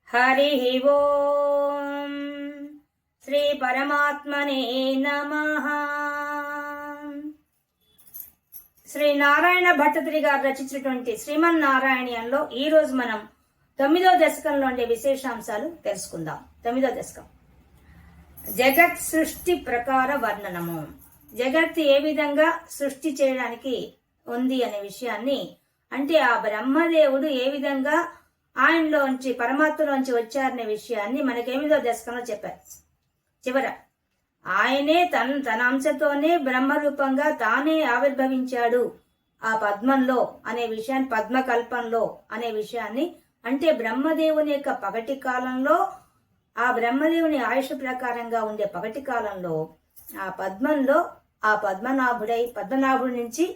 హరి ఓం శ్రీ పరమాత్మనే నమః. శ్రీ నారాయణ భట్టతిరి గారు రచించినటువంటి శ్రీమన్నారాయణీయంలో ఈ రోజు మనం 9వ దశకంలో ఉండే విశేషాంశాలు తెలుసుకుందాం. 9వ దశకం జగత్ సృష్టి ప్రకార వర్ణనము. జగత్ ఏ విధంగా సృష్టి చేయడానికి ఉంది అనే విషయాన్ని, అంటే ఆ బ్రహ్మదేవుడు ఏ విధంగా ఆయనలోంచి పరమాత్మలోంచి వచ్చారనే విషయాన్ని మనకి 8వ దశకంలో చెప్పారు. చివర ఆయనే తన అంశతోనే బ్రహ్మరూపంగా తానే ఆవిర్భవించాడు ఆ పద్మంలో అనే విషయాన్ని, పద్మకల్పంలో అనే విషయాన్ని, అంటే బ్రహ్మదేవుని యొక్క పగటి కాలంలో, ఆ బ్రహ్మదేవుని ఆయుష్ ప్రకారంగా ఉండే పగటి కాలంలో ఆ పద్మంలో ఆ పద్మనాభుడి నుంచి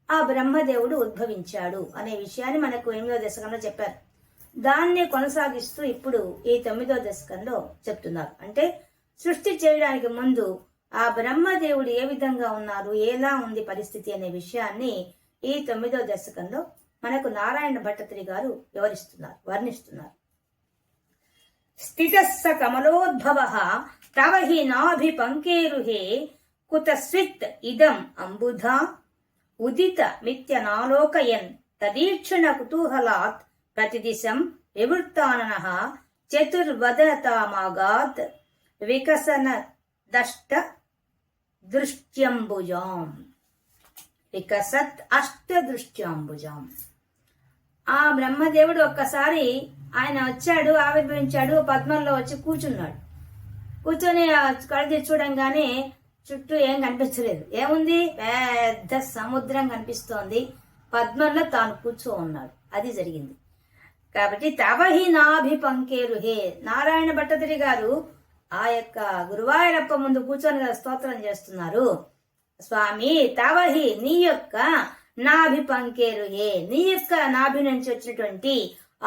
ఆ బ్రహ్మదేవుడు ఉద్భవించాడు అనే విషయాన్ని మనకు 8వ దశకంలో చెప్పారు. దాన్నే కొనసాగిస్తూ ఇప్పుడు ఈ 9వ దశకంలో చెప్తున్నారు. అంటే సృష్టి చేయడానికి ముందు ఆ బ్రహ్మదేవుడు ఏ విధంగా ఉన్నారు, ఎలా ఉంది పరిస్థితి అనే విషయాన్ని ఈ 9వ దశకంలో మనకు నారాయణ భట్టతిరి గారు వర్ణిస్తున్నారు. స్థితస్స కమలోద్భవః తవ హి నాభి పంకేరుహే కుతస్విత్ ఇదం అంబుధా ఉదిత మిత్యనాలోకయన్ తదీక్షణ కుతూహలాత్ ప్రతిదిశం వివృత్తాననః చతుర్వదనతామాగాత్ వికసన దష్ట దృష్ట్యంబుజాం. వికసత్ అష్ట దృష్ట్యంబుజాం. ఆ బ్రహ్మదేవుడు ఒక్కసారి ఆయన వచ్చాడు, ఆవిర్భవించాడు, పద్మంలో వచ్చి కూర్చున్నాడు. కూర్చొని కళ్ళది చూడంగానే చుట్టూ ఏం కనిపించలేదు. ఏముంది? పెద్ద సముద్రం కనిపిస్తోంది. పద్మంలో తాను కూర్చో ఉన్నాడు. అది జరిగింది. కాబట్టి తవహి నాభి పంకేరుహే, నారాయణ భట్టతిరి గారు ఆ యొక్క గురువాయూరప్ప ముందు కూర్చొని స్తోత్రం చేస్తున్నారు. స్వామి, తవహి నీ యొక్క నాభి పంకేరుహే, నీ యొక్క నాభి నుంచి వచ్చినటువంటి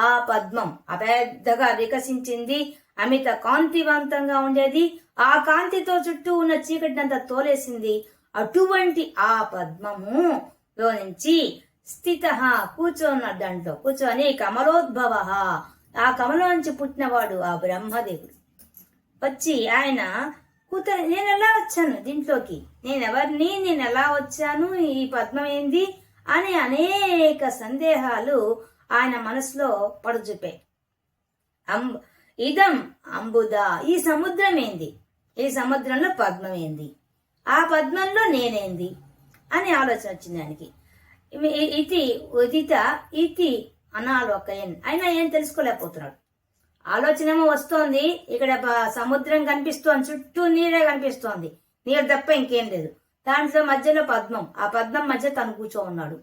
ఆ పద్మం అపెద్దగా వికసించింది, అమిత కాంతివంతంగా ఉండేది, ఆ కాంతితో చుట్టూ ఉన్న చీకటినంతా తోలేసింది. అటువంటి ఆ పద్మము లో నుంచి స్థిత కూర్చోన్నాడు. దాంట్లో కూర్చొని కమలోద్భవ, ఆ కమలో నుంచి పుట్టినవాడు ఆ బ్రహ్మదేవుడు వచ్చి ఆయన నేను ఎలా వచ్చాను దీంట్లోకి, నేనెవరిని, నేను ఎలా వచ్చాను, ఈ పద్మం ఏంది అని అనేక సందేహాలు ఆయన మనసులో పడుచూపాయి. ఇదం అంబుదా, ఈ సముద్రం ఏంది, ఈ సముద్రంలో పద్మం ఏంది, ఆ పద్మంలో నేనేంది అని ఆలోచన వచ్చింది ఆయనకి. ఇది ఉదిత ఇది అనాలోకయన్, అయినా ఏం తెలుసుకోలేకపోతున్నాడు. ఆలోచనేమో వస్తోంది, ఇక్కడ సముద్రం కనిపిస్తోంది, చుట్టూ నీరే కనిపిస్తోంది, నీరు తప్ప ఇంకేం లేదు. దాంట్లో మధ్యలో పద్మం, ఆ పద్మం మధ్య తను కూర్చో ఉన్నాడు.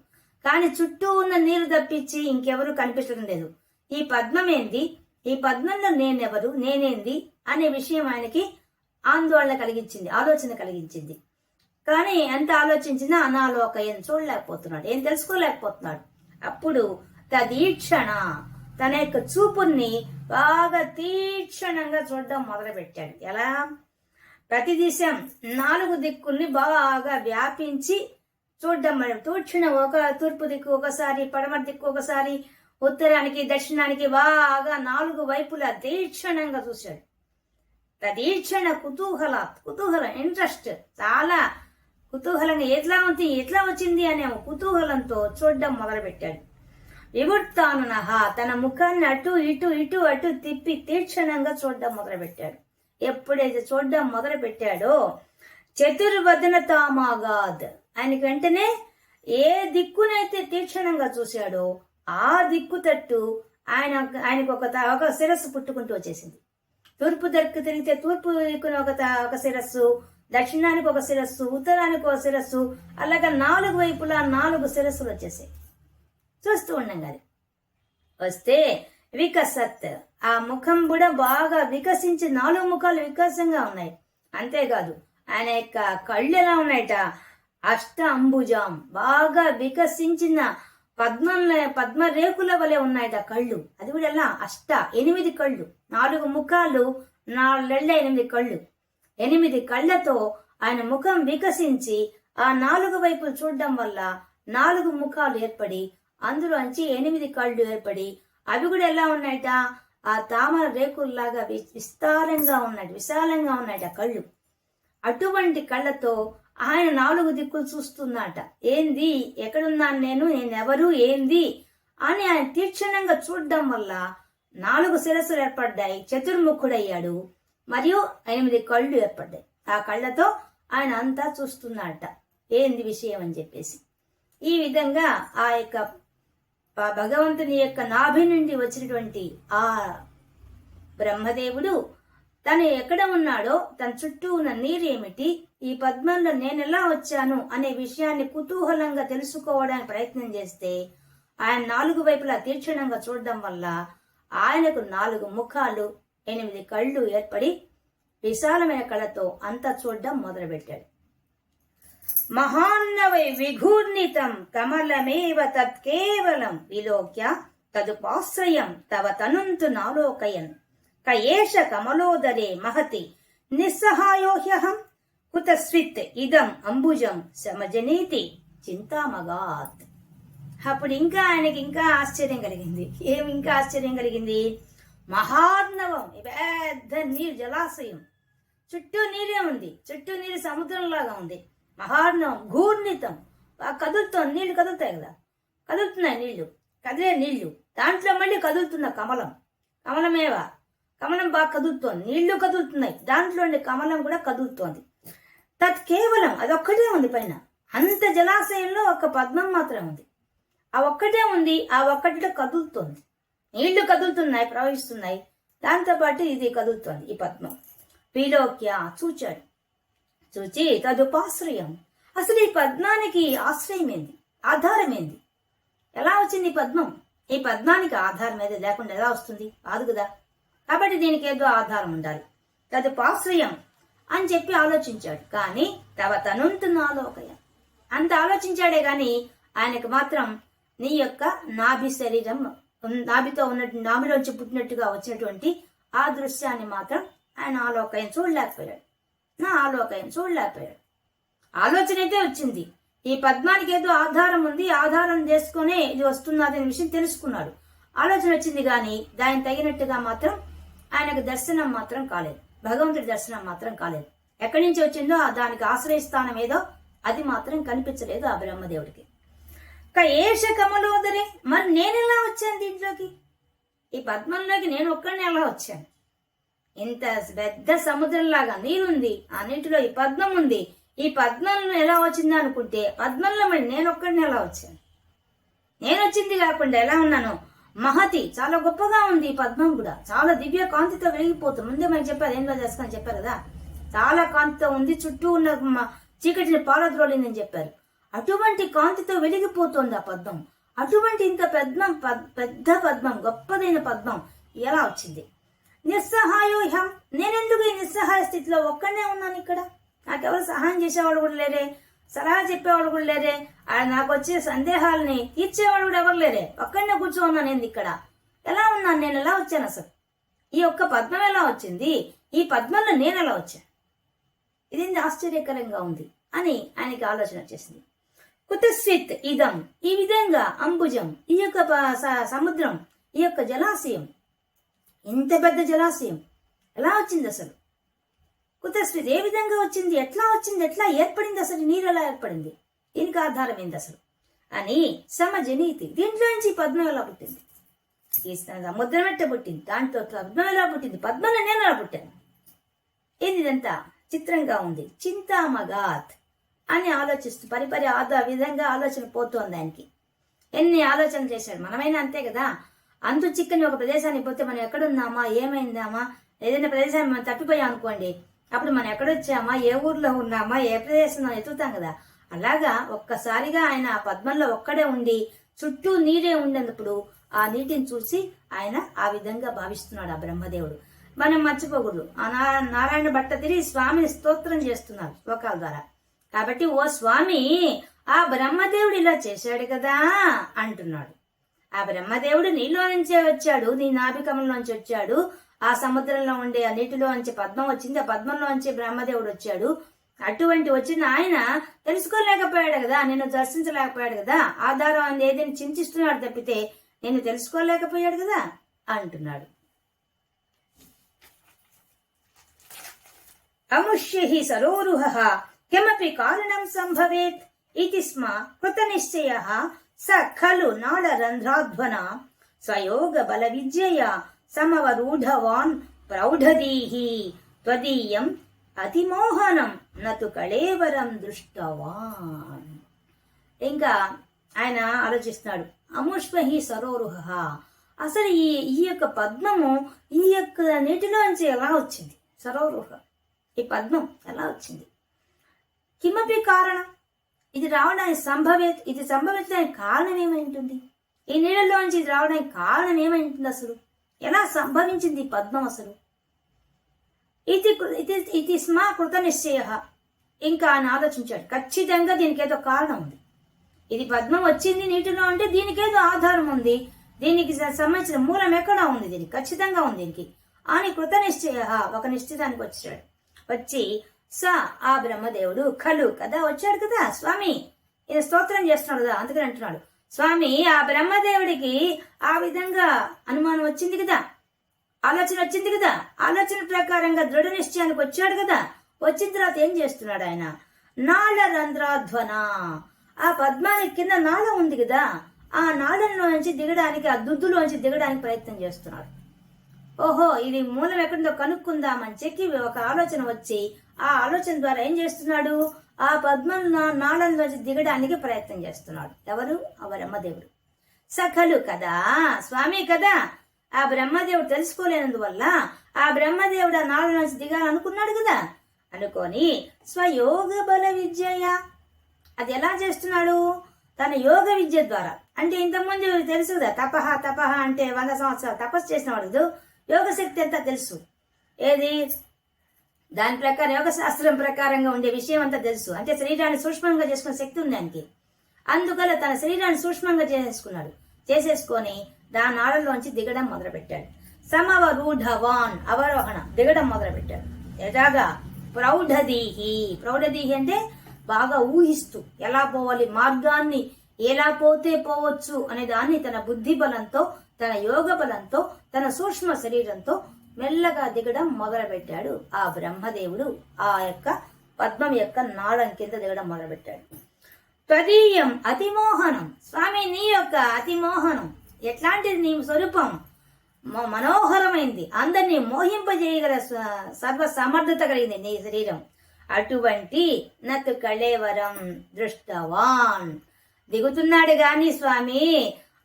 కానీ చుట్టూ ఉన్న నీరు తప్పించి ఇంకెవరు కనిపించడం లేదు. ఈ పద్మం ఏంది, ఈ పద్మంలో నేనెవరు, నేనేంది అనే విషయం ఆయనకి ఆందోళన కలిగించింది, ఆలోచన కలిగించింది. కానీ ఎంత ఆలోచించినా అనాలోకయం చూడలేకపోతున్నాడు, ఏం తెలుసుకోలేకపోతున్నాడు. అప్పుడు తదీక్షణ, తన యొక్క చూపుని బాగా తీక్షణంగా చూడడం మొదలు పెట్టాడు. ఎలా? ప్రతి దిశం 4 దిక్కుల్ని బాగా వ్యాపించి చూడడం మరి తూక్షణ, ఒక తూర్పు దిక్కు ఒకసారి, పడమర దిక్కు ఒకసారి, ఉత్తరానికి దక్షిణానికి బాగా 4 వైపులా తీక్షణంగా చూశాడు. తదీక్షణ కుతూహలం, ఇంట్రెస్ట్, చాలా కుతూహలంగా ఎట్లా వచ్చింది అనే కుతూహలంతో చూడడం మొదలు పెట్టాడు. వివృత్తాననః, తన ముఖాన్ని అటు అటు తిప్పి తీక్షణంగా చూడడం మొదలు పెట్టాడు. ఎప్పుడైతే చూడడం మొదలు పెట్టాడో చతుర్వదనతామాగాద్, ఆయనకి వెంటనే ఏ దిక్కునైతే తీక్షణంగా చూశాడో ఆ దిక్కు తట్టు ఆయనకు ఒక శిరస్సు పుట్టుకుంటూ వచ్చేసింది. తూర్పు దిక్కు తిరిగితే తూర్పు దిక్కున ఒక శిరస్సు, దక్షిణానికి ఒక శిరస్సు, ఉత్తరానికి ఒక శిరస్సు, అలాగా 4 వైపులా 4 శిరస్సులు వచ్చేసాయి. చూస్తూ ఉండంగా అది వస్తే వికసత్, ఆ ముఖం కూడా బాగా వికసించి 4 ముఖాలు వికాసంగా ఉన్నాయి. అంతేకాదు ఆయన యొక్క కళ్ళు ఎలా ఉన్నాయట, అష్ట అంబుజాం, బాగా వికసించిన పద్మ రేకుల వలె ఉన్నాయట కళ్ళు. అది కూడా ఎలా, 8 కళ్ళు, 4 ముఖాలు, 8 కళ్ళు, 8 కళ్ళతో ఆయన ముఖం వికసించి ఆ 4 వైపులు చూడడం వల్ల 4 ముఖాలు ఏర్పడి అందులోంచి 8 కళ్ళు ఏర్పడి అవి కూడా ఎలా ఉన్నాయట, ఆ తామర రేకుల్లాగా విస్తారంగా విశాలంగా ఉన్నాడు ఆ కళ్ళు. అటువంటి కళ్ళతో ఆయన 4 దిక్కులు చూస్తున్నట. ఏంది, ఎక్కడున్నాను నేనెవరు, ఏంది అని ఆయన తీక్షణంగా చూడడం వల్ల 4 శిరస్సులు ఏర్పడ్డాయి, చతుర్ముఖుడయ్యాడు, మరియు 8 కళ్ళు ఏర్పడ్డాయి. ఆ కళ్ళతో ఆయన అంతా చూస్తున్నట ఏంది విషయం అని చెప్పేసి. ఈ విధంగా ఆ యొక్క భగవంతుని యొక్క నాభి నుండి వచ్చినటువంటి ఆ బ్రహ్మదేవుడు తను ఎక్కడ ఉన్నాడో, తన చుట్టూ ఉన్న నీరేమిటి, ఈ పద్మంలో నేను ఎలా వచ్చాను అనే విషయాన్ని కుతూహలంగా తెలుసుకోవడానికి ప్రయత్నం చేస్తే ఆయన 4 వైపులా తీక్షణంగా చూడడం వల్ల ఆయనకు 4 ముఖాలు, 8 కళ్ళు ఏర్పడి విశాలమైన కళ్ళతో అంతా చూడడం మొదలుపెట్టాడు. మహాన్నవై విఘూర్ణితం కమలమేవ తత్కేవలం విలోక్య తదుపాశ్రయం తవ తనుంతు నాలోకయన్ కయేష కమలోదరే మహతి నిస్సహాయోహ్యహం కుతస్విత్ ఇదం అంబుజం సమజనీతి చింతామగాత్. అప్పుడు ఆయనకి ఇంకా ఆశ్చర్యం కలిగింది. ఇంకా ఆశ్చర్యం కలిగింది? మహార్ణవం, పెద్ద నీరు జలాశయం, చుట్టూ నీరే ఉంది, చుట్టూ నీరు సముద్రంలాగా ఉంది. మహార్ణవం ఘూర్ణితం, కదులుతోంది, నీళ్లు కదులుతాయి కదా, కదులుతున్నాయి నీళ్లు, కదిలే నీళ్లు, దాంట్లో మళ్ళీ కదులుతున్న కమలం, కమలం బాగా కదులుతోంది, నీళ్లు కదులుతున్నాయి, దాంట్లో కమలం కూడా కదులుతోంది. తత్ కేవలం అదొక్కటే ఉంది పైన. అంత జలాశయంలో ఒక పద్మం మాత్రం ఉంది, ఆ ఒక్కటే ఉంది, ఆ ఒక్కటిలో కదులుతోంది, నీళ్లు కదులుతున్నాయి, ప్రవహిస్తున్నాయి, దాంతోపాటు ఇది కదులుతోంది ఈ పద్మం. విలోక్య చూచాడు, చూచి తదుపాశ్రయం, అసలు ఈ పద్మానికి ఆశ్రయం ఏంది, ఆధారం ఏంది, ఎలా వచ్చింది ఈ పద్మం? ఈ పద్మానికి ఆధారం ఏది లేకుండా ఎలా వస్తుంది? కాదు కదా. కాబట్టి దీనికి ఏదో ఆధారం ఉండాలి. తదుపాశ్రయం అని చెప్పి ఆలోచించాడు. కానీ తవ తనుంతునాలోకయ అంత ఆలోచించాడే గాని ఆయనకు మాత్రం నీ యొక్క నాభి శరీరం, నాభితో ఉన్నట్టు, నాభిలోంచి పుట్టినట్టుగా వచ్చినటువంటి ఆ దృశ్యాన్ని మాత్రం ఆయన ఆలోకయం చూడలేకపోయాడు. ఆలోచన అయితే వచ్చింది, ఈ పద్మానికి ఏదో ఆధారం ఉంది, ఆధారం చేసుకునే ఇది వస్తున్నది అనే విషయం తెలుసుకున్నాడు. ఆలోచన వచ్చింది కానీ దానికి తగినట్టుగా మాత్రం ఆయనకు దర్శనం మాత్రం కాలేదు, భగవంతుడి దర్శనం మాత్రం కాలేదు. ఎక్కడి నుంచి వచ్చిందో దానికి ఆశ్రయస్థానం ఏదో అది మాత్రం కనిపించలేదు ఆ బ్రహ్మదేవుడికి. ఏష కమలోదరే, మరి నేనెలా వచ్చాను దీంట్లోకి, ఈ పద్మంలోకి నేను ఒక్కడిని ఎలా వచ్చాను? ఇంత పెద్ద సముద్రంలాగా నీరుంది, ఆ నీటిలో ఈ పద్మం ఉంది, ఈ పద్మంలో ఎలా వచ్చింది అనుకుంటే పద్మంలో మరి నేను ఒక్కడిని ఎలా వచ్చాను? నేను వచ్చింది కాకుండా ఎలా ఉన్నాను? మహతి, చాలా గొప్పగా ఉంది ఈ పద్మం కూడా, చాలా దివ్య కాంతితో వెలిగిపోతుంది. ముందే మనం చెప్పారు, ఏంలో చేసుకొని చెప్పారు కదా, చాలా కాంతితో ఉంది, చుట్టూ ఉన్న చీకటిని పాలద్రోలిందని చెప్పారు. అటువంటి కాంతితో వెలిగిపోతుంది ఆ పద్మం. అటువంటి ఇంత పెద్ద పద్మం, గొప్పదైన పద్మం ఎలా వచ్చింది? నిస్సహాయోహం, నేనెందుకు ఈ నిస్సహాయ స్థితిలో ఒక్కడనే ఉన్నాను ఇక్కడ? నాకెవరు సహాయం చేసేవాడు కూడా లేరే, సలహా చెప్పేవాడు కూడా లేరే, నాకు వచ్చే సందేహాలని తీర్చేవాడు కూడా ఎవరు లేరే, ఒక్కడనే కూర్చోన్నాను నేను ఇక్కడ. ఎలా ఉన్నాను నేను? ఎలా వచ్చాను అసలు? ఈ ఒక్క పద్మం ఎలా వచ్చింది? ఈ పద్మంలో నేను ఎలా వచ్చాను? ఇది ఆశ్చర్యకరంగా ఉంది అని ఆయనకి ఆలోచన వచ్చేసింది. కుతస్విత్ ఇదం, ఈ విధంగా అంబుజం, ఈ యొక్క సముద్రం, ఈ యొక్క జలాశయం, ఇంత పెద్ద జలాశయం ఎలా వచ్చింది అసలు? కుతస్విత్, ఏ విధంగా వచ్చింది, ఎట్లా వచ్చింది, ఎట్లా ఏర్పడింది అసలు, నీరు ఎలా ఏర్పడింది, దీనికి ఆధారం ఏంది అసలు అని సమజనీతి, దీంట్లో నుంచి పద్మం ఎలా పుట్టింది, ఈ సముద్రం ఎట్ట పుట్టింది, దాంట్లో పద్మం ఎలా పుట్టింది, పద్మంలో నేను ఎలా పుట్టాను, ఏంది ఇదంతా చిత్రంగా ఉంది. చింతామగాత్ అని ఆలోచిస్తూ పరిపరి విధంగా ఆలోచన పోతోంది ఆయనకి. ఎన్ని ఆలోచనలు చేశాడు. మనమైనా అంతే కదా, అంతు చిక్కని ఒక ప్రదేశానికి పోతే మనం ఎక్కడున్నామా, ఏమైందామా, ఏదైనా ప్రదేశాన్ని మనం తప్పిపోయాం అనుకోండి, అప్పుడు మనం ఎక్కడొచ్చామా, ఏ ఊర్లో ఉన్నామా, ఏ ప్రదేశంలో ఎత్తుతాం కదా. అలాగా ఒక్కసారిగా ఆయన ఆ పద్మంలో ఒక్కడే ఉండి చుట్టూ నీరే ఉండేటప్పుడు ఆ నీటిని చూసి ఆయన ఆ విధంగా భావిస్తున్నాడు ఆ బ్రహ్మదేవుడు. మనం మర్చిపోకూడదు, ఆ నారాయణ భట్ట తిరిగి స్వామిని స్తోత్రం చేస్తున్నారు శ్లోకాల ద్వారా. కాబట్టి ఓ స్వామి, ఆ బ్రహ్మదేవుడు ఇలా చేశాడు కదా అంటున్నాడు. ఆ బ్రహ్మదేవుడు నీలో నుంచే వచ్చాడు, నీ నాభికమంలోంచి వచ్చాడు, ఆ సముద్రంలో ఉండే ఆ నీటిలో నుంచి పద్మం వచ్చింది, ఆ పద్మంలో నుంచి బ్రహ్మదేవుడు వచ్చాడు. అటువంటి వచ్చిన ఆయన తెలుసుకోలేకపోయాడు కదా, నేను దర్శించలేకపోయాడు కదా, ఆధారం ఏదైనా చింతిస్తున్నాడు తప్పితే నేను తెలుసుకోలేకపోయాడు కదా అంటున్నాడు. అముష్య హి సరోరుహః కిమపి కారణం సంభవేత్ ఇతి స్మ కృతనిశ్చయః స ఖలు నాళరంధ్రాధ్వన స్వయోగ బల విద్యయా సమవరూఢవాన్ ప్రౌఢదీహి త్వదీయం అతిమోహనం నతు కళేవరం దృష్టవాన్. ఇంకా ఆయన ఆలోచిస్తున్నాడు. అముష్మహి సరోరుహ, అసలు ఈ యొక్క పద్మము ఈ యొక్క నీటిలోంచి ఎలా వచ్చింది? సరోరుహ, ఈ పద్మం ఎలా వచ్చింది? కిమపి కారణం, ఇది రావడానికి ఇది సంభవించడానికి కారణం ఏమైంటుంది? ఈ నీళ్ళలోంచి ఇది రావడానికి కారణం ఏమైంటుంది? అసలు ఎలా సంభవించింది ఈ పద్మం? అసలు ఇది స్మ కృత నిశ్చయ. ఇంకా ఆయన ఆలోచించాడు, ఖచ్చితంగా దీనికి ఏదో కారణం ఉంది. ఇది పద్మం వచ్చింది నీటిలో అంటే దీనికి ఏదో ఆధారం ఉంది, దీనికి సంబంధించిన మూలం ఎక్కడ ఉంది, దీనికి ఖచ్చితంగా ఉంది దీనికి అని కృత నిశ్చయ ఒక నిశ్చితానికి వచ్చాడు. వచ్చి ఆ బ్రహ్మదేవుడు ఖలు కదా వచ్చాడు కదా స్వామి, ఈయన స్తోత్రం చేస్తున్నాడు కదా, అందుకని అంటున్నాడు స్వామి ఆ బ్రహ్మదేవుడికి ఆ విధంగా అనుమానం వచ్చింది కదా, ఆలోచన వచ్చింది కదా, ఆలోచన ప్రకారంగా దృఢ నిశ్చయానికి వచ్చాడు కదా. వచ్చిన తర్వాత ఏం చేస్తున్నాడు ఆయన? నాళ రంధ్రాధ్వన, ఆ పద్మానికి కింద నాళం ఉంది కదా, ఆ నాళంలో నుంచి దిగడానికి, ఆ దుద్దులోంచి దిగడానికి ప్రయత్నం చేస్తున్నాడు. ఓహో ఇది మూలం ఎక్కడిదో కనుక్కుందామని చెప్పి ఒక ఆలోచన వచ్చి ఆ ఆలోచన ద్వారా ఏం చేస్తున్నాడు? ఆ పద్మం నాళంలోంచి దిగడానికి ప్రయత్నం చేస్తున్నాడు. ఎవరు? ఆ బ్రహ్మదేవుడు. సఖలు కదా స్వామి కదా, ఆ బ్రహ్మదేవుడు తెలుసుకోలేనందువల్ల ఆ బ్రహ్మదేవుడు ఆ నాళం నుంచి దిగాలనుకున్నాడు కదా. అనుకొని స్వయోగ బల విద్యయ, అది ఎలా చేస్తున్నాడు? తన యోగ విద్య ద్వారా. అంటే ఇంతకుముందు తెలుసు కదా, తపహ అంటే 100 సంవత్సరాలు తపస్సు చేసిన వాడు యోగ శక్తి అంతా తెలుసు. ఏది దాని ప్రకారం యోగ శాస్త్రం ప్రకారంగా ఉండే విషయం అంతా తెలుసు. అంటే శరీరాన్ని సూక్ష్మంగా చేసుకునే శక్తి ఉంది దానికి. అందువల్ల తన శరీరాన్ని సూక్ష్మంగా చేసేసుకొని దాని నాళంలోంచి దిగడం మొదలుపెట్టాడు. సమవరూఢవాన్, అవరోహణ దిగడం మొదలుపెట్టాడు. ఎలాగా? ప్రౌఢదీహి అంటే బాగా ఊహిస్తూ ఎలా పోవాలి, మార్గాన్ని ఎలా పోతే పోవచ్చు అనే దాన్ని తన బుద్ధి బలంతో, తన యోగ బలంతో, తన సూక్ష్మ శరీరంతో మెల్లగా దిగడం మొదలుపెట్టాడు. ఆ బ్రహ్మదేవుడు ఆ యొక్క పద్మం యొక్క నాళం కింద దిగడం మొదలుపెట్టాడు. త్వదీయం అతిమోహనం, స్వామి నీ యొక్క అతిమోహనం ఎట్లాంటిది? నీ స్వరూపం మనోహరమైంది, అందరినీ మోహింపజేయగల సర్వ సమర్థత కలిగింది నీ శరీరం. అటువంటి నతు కళేవరం దృష్టవాన్, దిగుతున్నాడు గాని స్వామి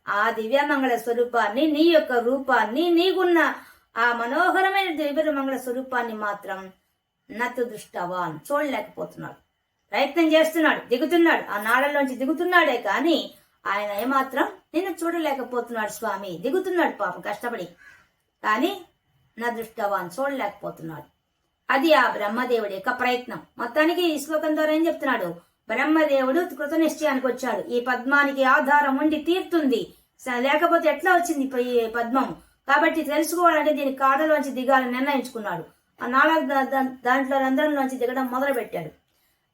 ఆ దివ్యమంగళ స్వరూపాన్ని, నీ యొక్క రూపాన్ని, నీకున్న ఆ మనోహరమైన దివ్యమంగళ స్వరూపాన్ని మాత్రం నతు దృష్టవాన్ చూడలేకపోతున్నాడు. ప్రయత్నం చేస్తున్నాడు, దిగుతున్నాడు, ఆ నాడల్లోంచి దిగుతున్నాడే కానీ ఆయన ఏమాత్రం నిన్ను చూడలేకపోతున్నాడు స్వామి. దిగుతున్నాడు పాపం కష్టపడి, కానీ నా దృష్టవాన్ చూడలేకపోతున్నాడు. అది ఆ బ్రహ్మదేవుడి యొక్క ప్రయత్నం. మొత్తానికి ఈ శ్లోకం ద్వారా ఏం చెప్తున్నాడు? బ్రహ్మదేవుడు కృత నిశ్చయానికి వచ్చాడు. ఈ పద్మానికి ఆధారం ఉండి తీరుతుంది, లేకపోతే ఎట్లా వచ్చింది ఈ పద్మం? కాబట్టి తెలుసుకోవాలంటే దీని కాడలోంచి దిగాలని నిర్ణయించుకున్నాడు. ఆ దాంట్లో రంధ్రంలోంచి దిగడం మొదలు పెట్టాడు.